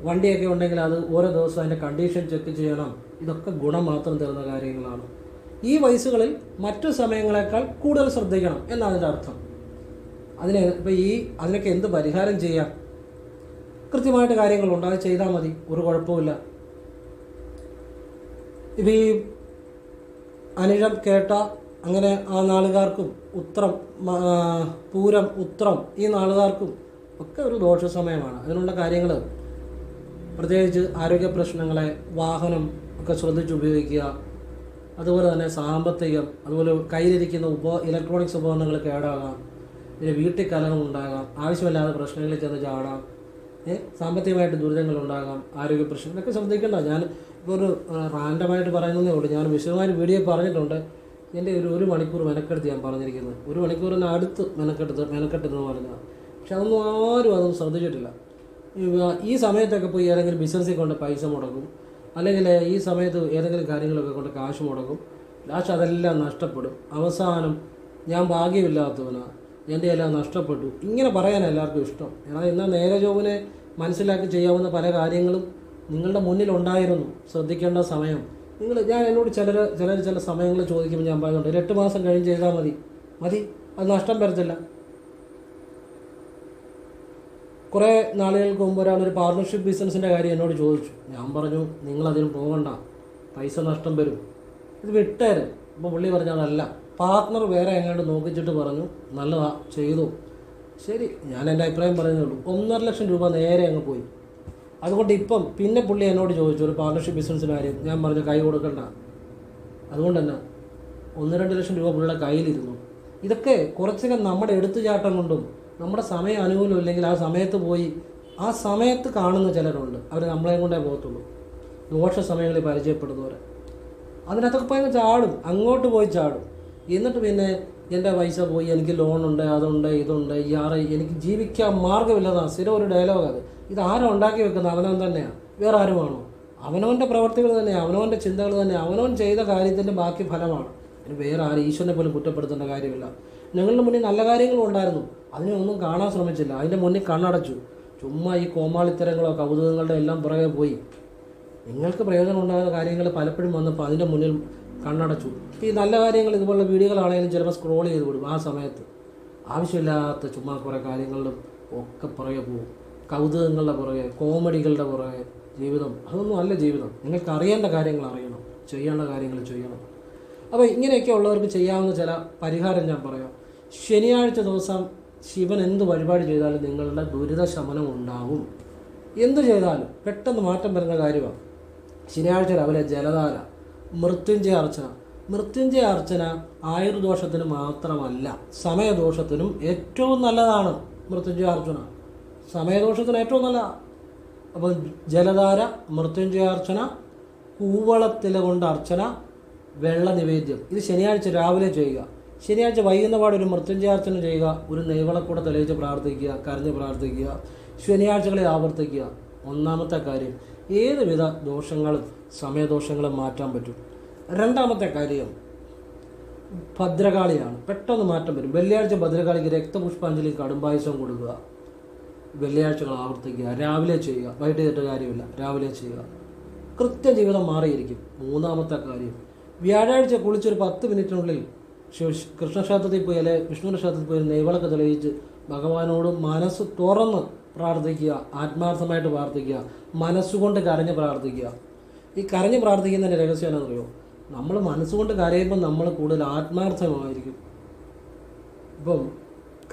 വണ്ടിയൊക്കെ ഉണ്ടെങ്കിൽ അത് ഓരോ ദിവസവും അതിൻ്റെ കണ്ടീഷൻ ചെക്ക് ചെയ്യണം. ഇതൊക്കെ ഗുണം മാത്രം തരുന്ന കാര്യങ്ങളാണ്. ഈ വയസ്സുകളിൽ മറ്റു സമയങ്ങളെക്കാൾ കൂടുതൽ ശ്രദ്ധിക്കണം എന്നാണ് അതിൻ്റെ അർത്ഥം. അതിനൊക്കെ എന്ത് പരിഹാരം ചെയ്യാം? കൃത്യമായിട്ട് കാര്യങ്ങളുണ്ട്, അത് ചെയ്താൽ മതി, ഒരു കുഴപ്പമില്ല. ഇപ്പോൾ ഈ അനിഴം കേട്ട അങ്ങനെ ആ നാളുകാർക്കും, ഉത്രം, പൂരം, ഉത്രം ഈ നാളുകാർക്കും ഒക്കെ ഒരു ദോഷ സമയമാണ്. അതിനുള്ള കാര്യങ്ങൾ പ്രത്യേകിച്ച് ആരോഗ്യ പ്രശ്നങ്ങളെ, വാഹനം ഒക്കെ ശ്രദ്ധിച്ചുപയോഗിക്കുക. അതുപോലെ തന്നെ സാമ്പത്തികം, അതുപോലെ കയ്യിലിരിക്കുന്ന ഇലക്ട്രോണിക്സ് ഉപകരണങ്ങൾ കേടാകാം, പിന്നെ വീട്ടിൽ കലഹം ഉണ്ടാകാം, ആവശ്യമില്ലാതെ പ്രശ്നങ്ങളിൽ ചെന്ന് ചാടാം, സാമ്പത്തികമായിട്ട് ദുരിതങ്ങളുണ്ടാകാം, ആരോഗ്യ പ്രശ്നം ഇതൊക്കെ ശ്രദ്ധിക്കേണ്ട. ഞാൻ ഇപ്പോൾ റാൻഡമായിട്ട് പറയുന്നതേ ഉള്ളൂ. ഞാൻ വിശദമായിട്ട് വീഡിയോ പറഞ്ഞിട്ടുണ്ട്. എൻ്റെ ഒരു മണിക്കൂർ മെനക്കെടുത്ത് ഞാൻ പറഞ്ഞിരിക്കുന്നത്. 1 മണിക്കൂറിന് അടുത്ത് മെനക്കെട്ടെന്ന് പറഞ്ഞതാണ്. പക്ഷെ അതൊന്നും ശ്രദ്ധിച്ചിട്ടില്ല. ഈ സമയത്തൊക്കെ പോയി ഏതെങ്കിലും ബിസിനസ്സിൽ കൊണ്ട് പൈസ മുടക്കും, അല്ലെങ്കിൽ ഈ സമയത്ത് ഏതെങ്കിലും കാര്യങ്ങളൊക്കെ കൊണ്ട് കാശ് മുടക്കും. ലാസ്റ്റ് അതെല്ലാം നഷ്ടപ്പെടും. അവസാനം ഞാൻ ഭാഗ്യമില്ലാത്തവനാണ്, എൻ്റെ എല്ലാം നഷ്ടപ്പെട്ടു, ഇങ്ങനെ പറയാൻ എല്ലാവർക്കും ഇഷ്ടം. എന്നാൽ നേരെ ജോബിനെ മനസ്സിലാക്കി ചെയ്യാവുന്ന പല കാര്യങ്ങളും നിങ്ങളുടെ മുന്നിലുണ്ടായിരുന്നു. ശ്രദ്ധിക്കേണ്ട സമയം ഞാൻ എന്നോട് ചില സമയങ്ങൾ ചോദിക്കുമ്പോൾ ഞാൻ പറയുന്നുണ്ട്, 8 മാസം കഴിഞ്ഞ് ചെയ്താൽ മതി, അത് നഷ്ടം വരത്തില്ല. കുറേ നാളുകൾക്ക് മുമ്പ് ഒരാളൊരു പാർട്ണർഷിപ്പ് ബിസിനസ്സിൻ്റെ കാര്യം എന്നോട് ചോദിച്ചു. ഞാൻ പറഞ്ഞു, നിങ്ങളതിന് പോകണ്ട, പൈസ നഷ്ടം വരും, ഇത് വിട്ടേര്. അപ്പോൾ പുള്ളി പറഞ്ഞതല്ല, പാർട്ട്ണർ വേറെ എങ്ങാണ്ട് നോക്കിച്ചിട്ട് പറഞ്ഞു നല്ലതാ, ചെയ്തു. ശരി, ഞാൻ എൻ്റെ അഭിപ്രായം പറയുന്നേ ഉള്ളൂ. 1.5 ലക്ഷം രൂപ നേരെ അങ്ങ് പോയി. അതുകൊണ്ട് പിന്നെ പുള്ളി എന്നോട് ചോദിച്ചു ഒരു പാർട്ണർഷിപ്പ് ബിസിനസ്സിൻ്റെ കാര്യം. ഞാൻ പറഞ്ഞു കൈ കൊടുക്കണ്ട. അതുകൊണ്ട് തന്നെ 1-2 ലക്ഷം രൂപ പുള്ളിയുടെ കയ്യിലിരുന്നു. ഇതൊക്കെ കുറച്ചൊക്കെ നമ്മുടെ എടുത്തുചാട്ടം കൊണ്ടും നമ്മുടെ സമയം അനുകൂലം ഇല്ലെങ്കിൽ ആ സമയത്ത് പോയി ആ സമയത്ത് കാണുന്ന ചിലരുണ്ട്. അവർ നമ്മളെ കൊണ്ടേ പോകത്തുള്ളൂ. ദോഷ സമയങ്ങളിൽ പരിചയപ്പെടുന്നവരെ അതിനകത്തൊക്കെ പോയി ചാടും, അങ്ങോട്ട് പോയി ചാടും. എന്നിട്ട് പിന്നെ എൻ്റെ പൈസ പോയി, എനിക്ക് ലോണുണ്ട്, അതുണ്ട്, ഇതുണ്ട്, എനിക്ക് ജീവിക്കാൻ മാർഗ്ഗമില്ലതാണ് സ്ഥിരം ഒരു ഡയലോഗ്. ഇത് ആരും ഉണ്ടാക്കി വെക്കുന്നത്? അവനവൻ തന്നെയാണ്, വേറെ ആരുമാണോ? അവനവൻ്റെ പ്രവർത്തികൾ തന്നെയാണ്, അവനവൻ്റെ ചിന്തകൾ തന്നെയാണ്, അവനവൻ ചെയ്ത കാര്യത്തിൻ്റെ ബാക്കി ഫലമാണ്. അതിന് വേറെ ആരും ഈശ്വരനെ പോലും കുറ്റപ്പെടുത്തേണ്ട കാര്യമില്ല. ഞങ്ങളുടെ മുന്നിൽ നല്ല കാര്യങ്ങളും ഉണ്ടായിരുന്നു, അതിനെ ഒന്നും കാണാൻ ശ്രമിച്ചില്ല, അതിൻ്റെ മുന്നിൽ കണ്ണടച്ചു. ചുമ്മാ ഈ കോമാളിത്തരങ്ങളോ കൗതുകങ്ങളുടെ എല്ലാം പുറകെ പോയി. നിങ്ങൾക്ക് പ്രയോജനം ഉണ്ടാകുന്ന കാര്യങ്ങൾ പലപ്പോഴും വന്നപ്പോൾ അതിൻ്റെ മുന്നിൽ കണ്ണടച്ചു. ഈ നല്ല കാര്യങ്ങൾ ഇതുപോലുള്ള വീഡിയോകളാണെങ്കിലും ചിലപ്പോൾ സ്ക്രോൾ ചെയ്ത് വിടും. ആ സമയത്ത് ആവശ്യമില്ലാത്ത ചുമ്മാ കുറേ കാര്യങ്ങളിലും ഒക്കെ പുറകെ പോകും. കൗതുകങ്ങളുടെ പുറകെ, കോമഡികളുടെ പുറകെ. ജീവിതം അതൊന്നും അല്ല ജീവിതം. നിങ്ങൾക്ക് അറിയേണ്ട കാര്യങ്ങൾ അറിയണം, ചെയ്യേണ്ട കാര്യങ്ങൾ ചെയ്യണം. അപ്പോൾ ഇങ്ങനെയൊക്കെ ഉള്ളവർക്ക് ചെയ്യാവുന്ന ചില പരിഹാരം ഞാൻ പറയാം. ശനിയാഴ്ച ദിവസം ശിവൻ എന്ത് വഴിപാട് ചെയ്താലും നിങ്ങളുടെ ദുരിത ശമനം ഉണ്ടാവും. എന്ത് ചെയ്താലും പെട്ടെന്ന് മാറ്റം വരുന്ന കാര്യമാണ്. ശനിയാഴ്ച രാവിലെ ജലധാര, മൃത്യുഞ്ജയ അർച്ചന. മൃത്യുഞ്ജയ അർച്ചന ആയുർദോഷത്തിന് മാത്രമല്ല, സമയദോഷത്തിനും ഏറ്റവും നല്ലതാണ്. മൃത്യുഞ്ജയ അർച്ചന സമയദോഷത്തിന് ഏറ്റവും നല്ലതാണ്. അപ്പോൾ ജലധാര, മൃത്യുഞ്ജയ അർച്ചന, കൂവളത്തില കൊണ്ട് അർച്ചന, വെള്ള നിവേദ്യം. ഇത് ശനിയാഴ്ച രാവിലെ ചെയ്യുക. ശനിയാഴ്ച വൈകുന്നപാട് ഒരു മൃത്യുഞ്ജയാർച്ചന ചെയ്യുക. ഒരു നെയ്വളക്കൂടെ തെളിയിച്ച് പ്രാർത്ഥിക്കുക, കരഞ്ഞ് പ്രാർത്ഥിക്കുക. ശനിയാഴ്ചകളെ ആവർത്തിക്കുക. ഒന്നാമത്തെ കാര്യം, ഏതുവിധ ദോഷങ്ങളും സമയദോഷങ്ങളും മാറ്റാൻ പറ്റും. രണ്ടാമത്തെ കാര്യം ഭദ്രകാളിയാണ്. പെട്ടെന്ന് മാറ്റം വരും. വെള്ളിയാഴ്ച ഭദ്രകാളിക്ക് രക്തപുഷ്പാഞ്ജലി കടുംപായസം കൊടുക്കുക. വെള്ളിയാഴ്ചകൾ ആവർത്തിക്കുക. രാവിലെ ചെയ്യുക. വൈകിട്ട് ചെയ്തിട്ട് കാര്യമില്ല, രാവിലെ ചെയ്യുക. കൃത്യജീവിതം മാറിയിരിക്കും. മൂന്നാമത്തെ കാര്യം, വ്യാഴാഴ്ച കുളിച്ചൊരു 10 മിനിറ്റിനുള്ളിൽ കൃഷ്ണക്ഷേത്രത്തിൽ പോയി അല്ലെ വിഷ്ണുവിൻ്റെ ക്ഷേത്രത്തിൽ പോയി നെയ്വിളക്ക് തെളിയിച്ച് ഭഗവാനോട് മനസ്സ് തുറന്ന് പ്രാർത്ഥിക്കുക. ആത്മാർത്ഥമായിട്ട് പ്രാർത്ഥിക്കുക. മനസ്സുകൊണ്ട് കരഞ്ഞ് പ്രാർത്ഥിക്കുക. ഈ കരഞ്ഞ് പ്രാർത്ഥിക്കുന്നതിൻ്റെ രഹസ്യം എന്നാണെന്നറിയോ? നമ്മൾ മനസ്സുകൊണ്ട് കരയുമ്പോൾ നമ്മൾ കൂടുതൽ ആത്മാർത്ഥമായിരിക്കും. ഇപ്പം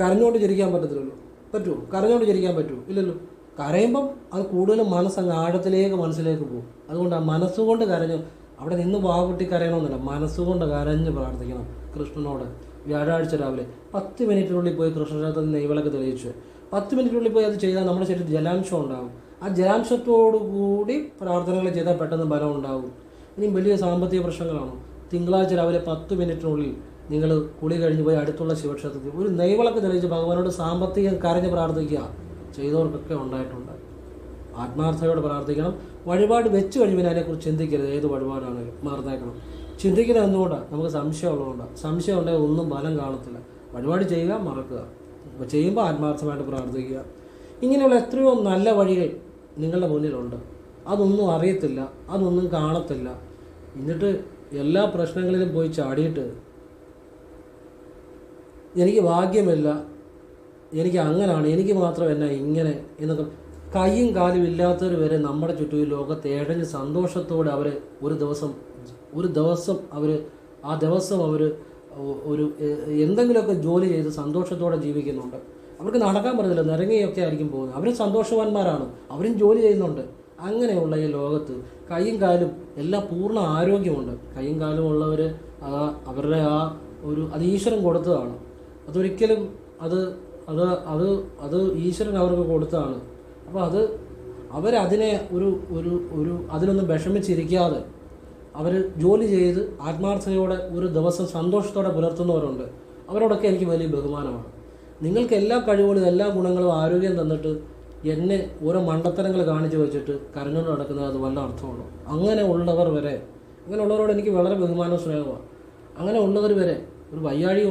കരഞ്ഞുകൊണ്ട് ചിരിക്കാൻ പറ്റത്തില്ലല്ലോ. പറ്റുമോ? കരഞ്ഞുകൊണ്ട് ചിരിക്കാൻ പറ്റുമോ? ഇല്ലല്ലോ. കരയുമ്പം അത് കൂടുതലും മനസ്സങ്ങ് ആഴത്തിലേക്ക് മനസ്സിലേക്ക് പോകും. അതുകൊണ്ട് ആ മനസ്സുകൊണ്ട് കരഞ്ഞ് അവിടെ നിന്ന് വാകുട്ടി കരയണമെന്നില്ല, മനസ്സുകൊണ്ട് കരഞ്ഞ് പ്രാർത്ഥിക്കണം കൃഷ്ണനോട്. വ്യാഴാഴ്ച രാവിലെ 10 മിനിറ്റിനുള്ളിൽ പോയി കൃഷ്ണക്ഷേത്രത്തിൽ നെയ്വിളക്ക് തെളിയിച്ച് 10 മിനിറ്റിനുള്ളിൽ പോയി അത് ചെയ്താൽ നമ്മുടെ ശരീരത്തിൽ ജലാംശം ഉണ്ടാകും. ആ ജലാംശത്തോടു കൂടി പ്രാർത്ഥനകൾ ചെയ്താൽ പെട്ടെന്ന് ബലം ഉണ്ടാകും. ഇനി വലിയ സാമ്പത്തിക പ്രശ്നങ്ങളാണോ? തിങ്കളാഴ്ച രാവിലെ 10 മിനിറ്റിനുള്ളിൽ നിങ്ങൾ കുളി കഴിഞ്ഞ് പോയി അടുത്തുള്ള ശിവക്ഷേത്രത്തിൽ ഒരു നെയ്വിളക്ക് തെളിയിച്ച് ഭഗവാനോട് സാമ്പത്തികം കരഞ്ഞ് പ്രാർത്ഥിക്കുക. ചെയ്തവർക്കൊക്കെ ഉണ്ടായിട്ടുണ്ട്. ആത്മാർത്ഥയോടെ പ്രാർത്ഥിക്കണം. വഴിപാട് വെച്ച് കഴിയുമ്പോൾ അതിനെക്കുറിച്ച് ചിന്തിക്കരുത്. ഏത് വഴിപാടാണെങ്കിലും മറന്നേക്കണം. ചിന്തിക്കുന്നത് എന്തുകൊണ്ടാണ്? നമുക്ക് സംശയം ഉള്ളതുകൊണ്ടാണ്. സംശയം ഉണ്ടെങ്കിൽ ഒന്നും ഫലം കാണത്തില്ല. വഴിപാട് ചെയ്യുക, മറക്കുക. അപ്പോൾ ചെയ്യുമ്പോൾ ആത്മാർത്ഥമായിട്ട് പ്രാർത്ഥിക്കുക. ഇങ്ങനെയുള്ള എത്രയോ നല്ല വഴികൾ നിങ്ങളുടെ മുന്നിലുണ്ട്. അതൊന്നും അറിയത്തില്ല, അതൊന്നും കാണത്തില്ല. എന്നിട്ട് എല്ലാ പ്രശ്നങ്ങളിലും പോയി ചാടിയിട്ട് എനിക്ക് ഭാഗ്യമില്ല, എനിക്ക് അങ്ങനെയാണ്, എനിക്ക് മാത്രം എന്നാ ഇങ്ങനെ എന്നൊക്കെ കൈയും കാലും ഇല്ലാത്തവർ വരെ നമ്മുടെ ചുറ്റും ഈ ലോകത്ത് ഏഴഞ്ഞ് സന്തോഷത്തോടെ അവർ ഒരു ദിവസം അവർ ആ ദിവസം അവർ ഒരു എന്തെങ്കിലുമൊക്കെ ജോലി ചെയ്ത് സന്തോഷത്തോടെ ജീവിക്കുന്നുണ്ട്. അവർക്ക് നടക്കാൻ പറ്റത്തില്ല, നിരങ്ങിയൊക്കെ ആയിരിക്കും പോകുന്നത്. അവരും സന്തോഷവാന്മാരാണ്, അവരും ജോലി ചെയ്യുന്നുണ്ട്. അങ്ങനെയുള്ള ഈ ലോകത്ത് കൈയും കാലും എല്ലാം പൂർണ്ണ ആരോഗ്യമുണ്ട്. കൈയും കാലും ഉള്ളവർ അവരുടെ ആ ഒരു അത് ഈശ്വരൻ കൊടുത്തതാണ്. അതൊരിക്കലും അത് അത് അത് അത് ഈശ്വരൻ അവർക്ക് കൊടുത്തതാണ്. അപ്പോൾ അവരതിനെ ഒരു അതിനൊന്നും വിഷമിച്ചിരിക്കാതെ അവർ ജോലി ചെയ്ത് ആത്മാർത്ഥതയോടെ ഒരു ദിവസം സന്തോഷത്തോടെ പുലർത്തുന്നവരുണ്ട്. അവരോടൊക്കെ എനിക്ക് വലിയ ബഹുമാനമാണ്. നിങ്ങൾക്ക് എല്ലാ കഴിവുകളും എല്ലാ ഗുണങ്ങളും ആരോഗ്യം തന്നിട്ട് എന്നെ ഓരോ മണ്ടത്തരങ്ങൾ കാണിച്ചു വെച്ചിട്ട് കരഞ്ഞുകൊണ്ട് നടക്കുന്നത് അത് വല്ല അർത്ഥമുള്ളൂ. അങ്ങനെയുള്ളവരോട് എനിക്ക് വളരെ ബഹുമാനവും സ്നേഹമാണ്. അങ്ങനെ ഉള്ളവർ വരെ ഒരു വയ്യാഴിക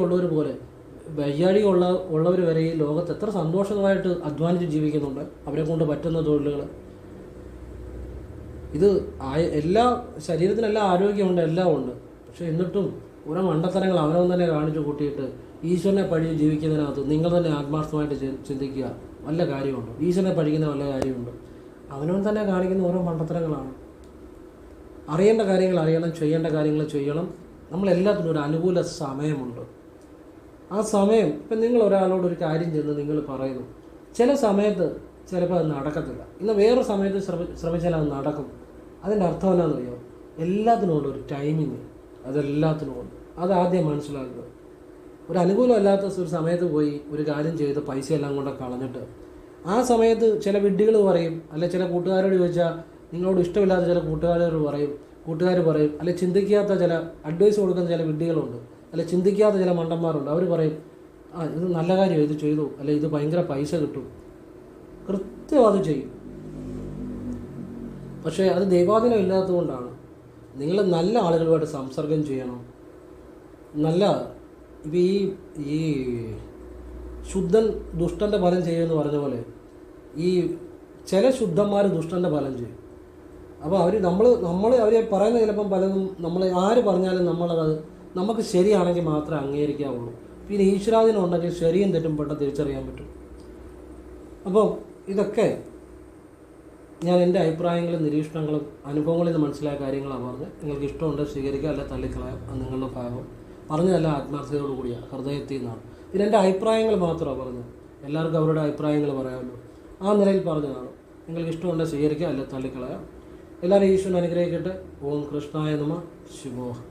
ഉള്ളവർ വരെ ഈ ലോകത്ത് എത്ര സന്തോഷമായിട്ട് അധ്വാനിച്ച് ജീവിക്കുന്നുണ്ട്. അവരെ കൊണ്ട് പറ്റുന്ന തൊഴിലുകൾ. ഇത് എല്ലാ ശരീരത്തിനെല്ലാം ആരോഗ്യമുണ്ട്, എല്ലാം ഉണ്ട്. പക്ഷെ എന്നിട്ടും ഓരോ മണ്ടത്തരങ്ങൾ അവനവൻ തന്നെ കാണിച്ചു കൂട്ടിയിട്ട് ഈശ്വരനെ പഴി ജീവിക്കുന്നതിനകത്ത് നിങ്ങൾ തന്നെ ആത്മാർത്ഥമായിട്ട് ചിന്തിക്കുക. വല്ല കാര്യമുണ്ടോ? ഈശ്വരനെ പഴിക്കുന്ന വല്ല കാര്യമുണ്ടോ? അവനവൻ തന്നെ കാണിക്കുന്ന ഓരോ മണ്ടത്തരങ്ങളാണ്. അറിയേണ്ട കാര്യങ്ങൾ അറിയണം, ചെയ്യേണ്ട കാര്യങ്ങൾ ചെയ്യണം. നമ്മളെല്ലാത്തിനും ഒരു അനുകൂല സമയമുണ്ട്. ആ സമയം ഇപ്പം നിങ്ങൾ ഒരാളോട് ഒരു കാര്യം ചെന്ന് നിങ്ങൾ പറയുന്നു, ചില സമയത്ത് ചിലപ്പോൾ അത് നടക്കത്തില്ല. ഇന്ന് വേറൊരു സമയത്ത് ശ്രമിച്ചാൽ അത് നടക്കും. അതിൻ്റെ അർത്ഥം എന്നാണെന്നറിയോ? എല്ലാത്തിനും ഉണ്ട് ഒരു ടൈമിങ്. അതെല്ലാത്തിനും ഉണ്ട്. അതാദ്യം മനസ്സിലാക്കുക. ഒരു അനുകൂലമല്ലാത്ത ഒരു സമയത്ത് പോയി ഒരു കാര്യം ചെയ്ത് പൈസ എല്ലാം കൊണ്ട് കളഞ്ഞിട്ട് ആ സമയത്ത് ചില വിഡ്ഢികൾ പറയും, അല്ലെ ചില കൂട്ടുകാരോട് ചോദിച്ചാൽ നിങ്ങളോട് ഇഷ്ടമില്ലാത്ത ചില കൂട്ടുകാർ പറയും, അല്ലെ ചിന്തിക്കാത്ത ചില അഡ്വൈസ് കൊടുക്കുന്ന ചില വിഡ്ഢികളുണ്ട്, അല്ലെ ചിന്തിക്കാത്ത ചില മണ്ടന്മാരുണ്ട്. അവർ പറയും, ഇത് നല്ല കാര്യം, ഇത് ചെയ്തു, അല്ലെ ഇത് ഭയങ്കര പൈസ കിട്ടും. കൃത്യം അത് ചെയ്യും. പക്ഷേ അത് ദൈവാധീനം ഇല്ലാത്തതുകൊണ്ടാണ്. നിങ്ങൾ നല്ല ആളുകളുമായിട്ട് സംസർഗം ചെയ്യണം. ഇപ്പം ഈ ശുദ്ധൻ ദുഷ്ടൻ്റെ ഫലം ചെയ്യുമെന്ന് പറഞ്ഞ പോലെ ഈ ചില ശുദ്ധന്മാർ ദുഷ്ടൻ്റെ ഫലം ചെയ്യും. അപ്പോൾ അവർ പറയുന്നത് ചിലപ്പം പലതും നമ്മൾ ആര് പറഞ്ഞാലും നമ്മളത് നമുക്ക് ശരിയാണെങ്കിൽ മാത്രമേ അംഗീകരിക്കാവുള്ളൂ. പിന്നെ ഈശ്വരാധീനം ഉണ്ടെങ്കിൽ ശരിയും തെറ്റും പെട്ടെന്ന് തിരിച്ചറിയാൻ പറ്റും. അപ്പോൾ ഇതൊക്കെ ഞാൻ എൻ്റെ അഭിപ്രായങ്ങളും നിരീക്ഷണങ്ങളും അനുഭവങ്ങളിൽ നിന്ന് മനസ്സിലായ കാര്യങ്ങളാണ് പറഞ്ഞത്. നിങ്ങൾക്ക് ഇഷ്ടമുണ്ട് സ്വീകരിക്കുക, അല്ല തള്ളിക്കളയാം. അത് നിങ്ങളുടെ ഭാഗം. പറഞ്ഞതല്ല ആത്മാർത്ഥതയോടു കൂടിയാണ്, ഹൃദയത്തിൽ നിന്നാണ്. പിന്നെ എൻ്റെ അഭിപ്രായങ്ങൾ മാത്രമാണ് പറഞ്ഞത്. എല്ലാവർക്കും അവരുടെ അഭിപ്രായങ്ങൾ പറയാമല്ലോ, ആ നിലയിൽ പറഞ്ഞതാണ്. നിങ്ങൾക്ക് ഇഷ്ടമുണ്ട് സ്വീകരിക്കുക, അല്ല തള്ളിക്കളയാം. എല്ലാവരും ഈശ്വരൻ അനുഗ്രഹിക്കട്ടെ. ഓം കൃഷ്ണായ നമഃ. ശിവോഹം.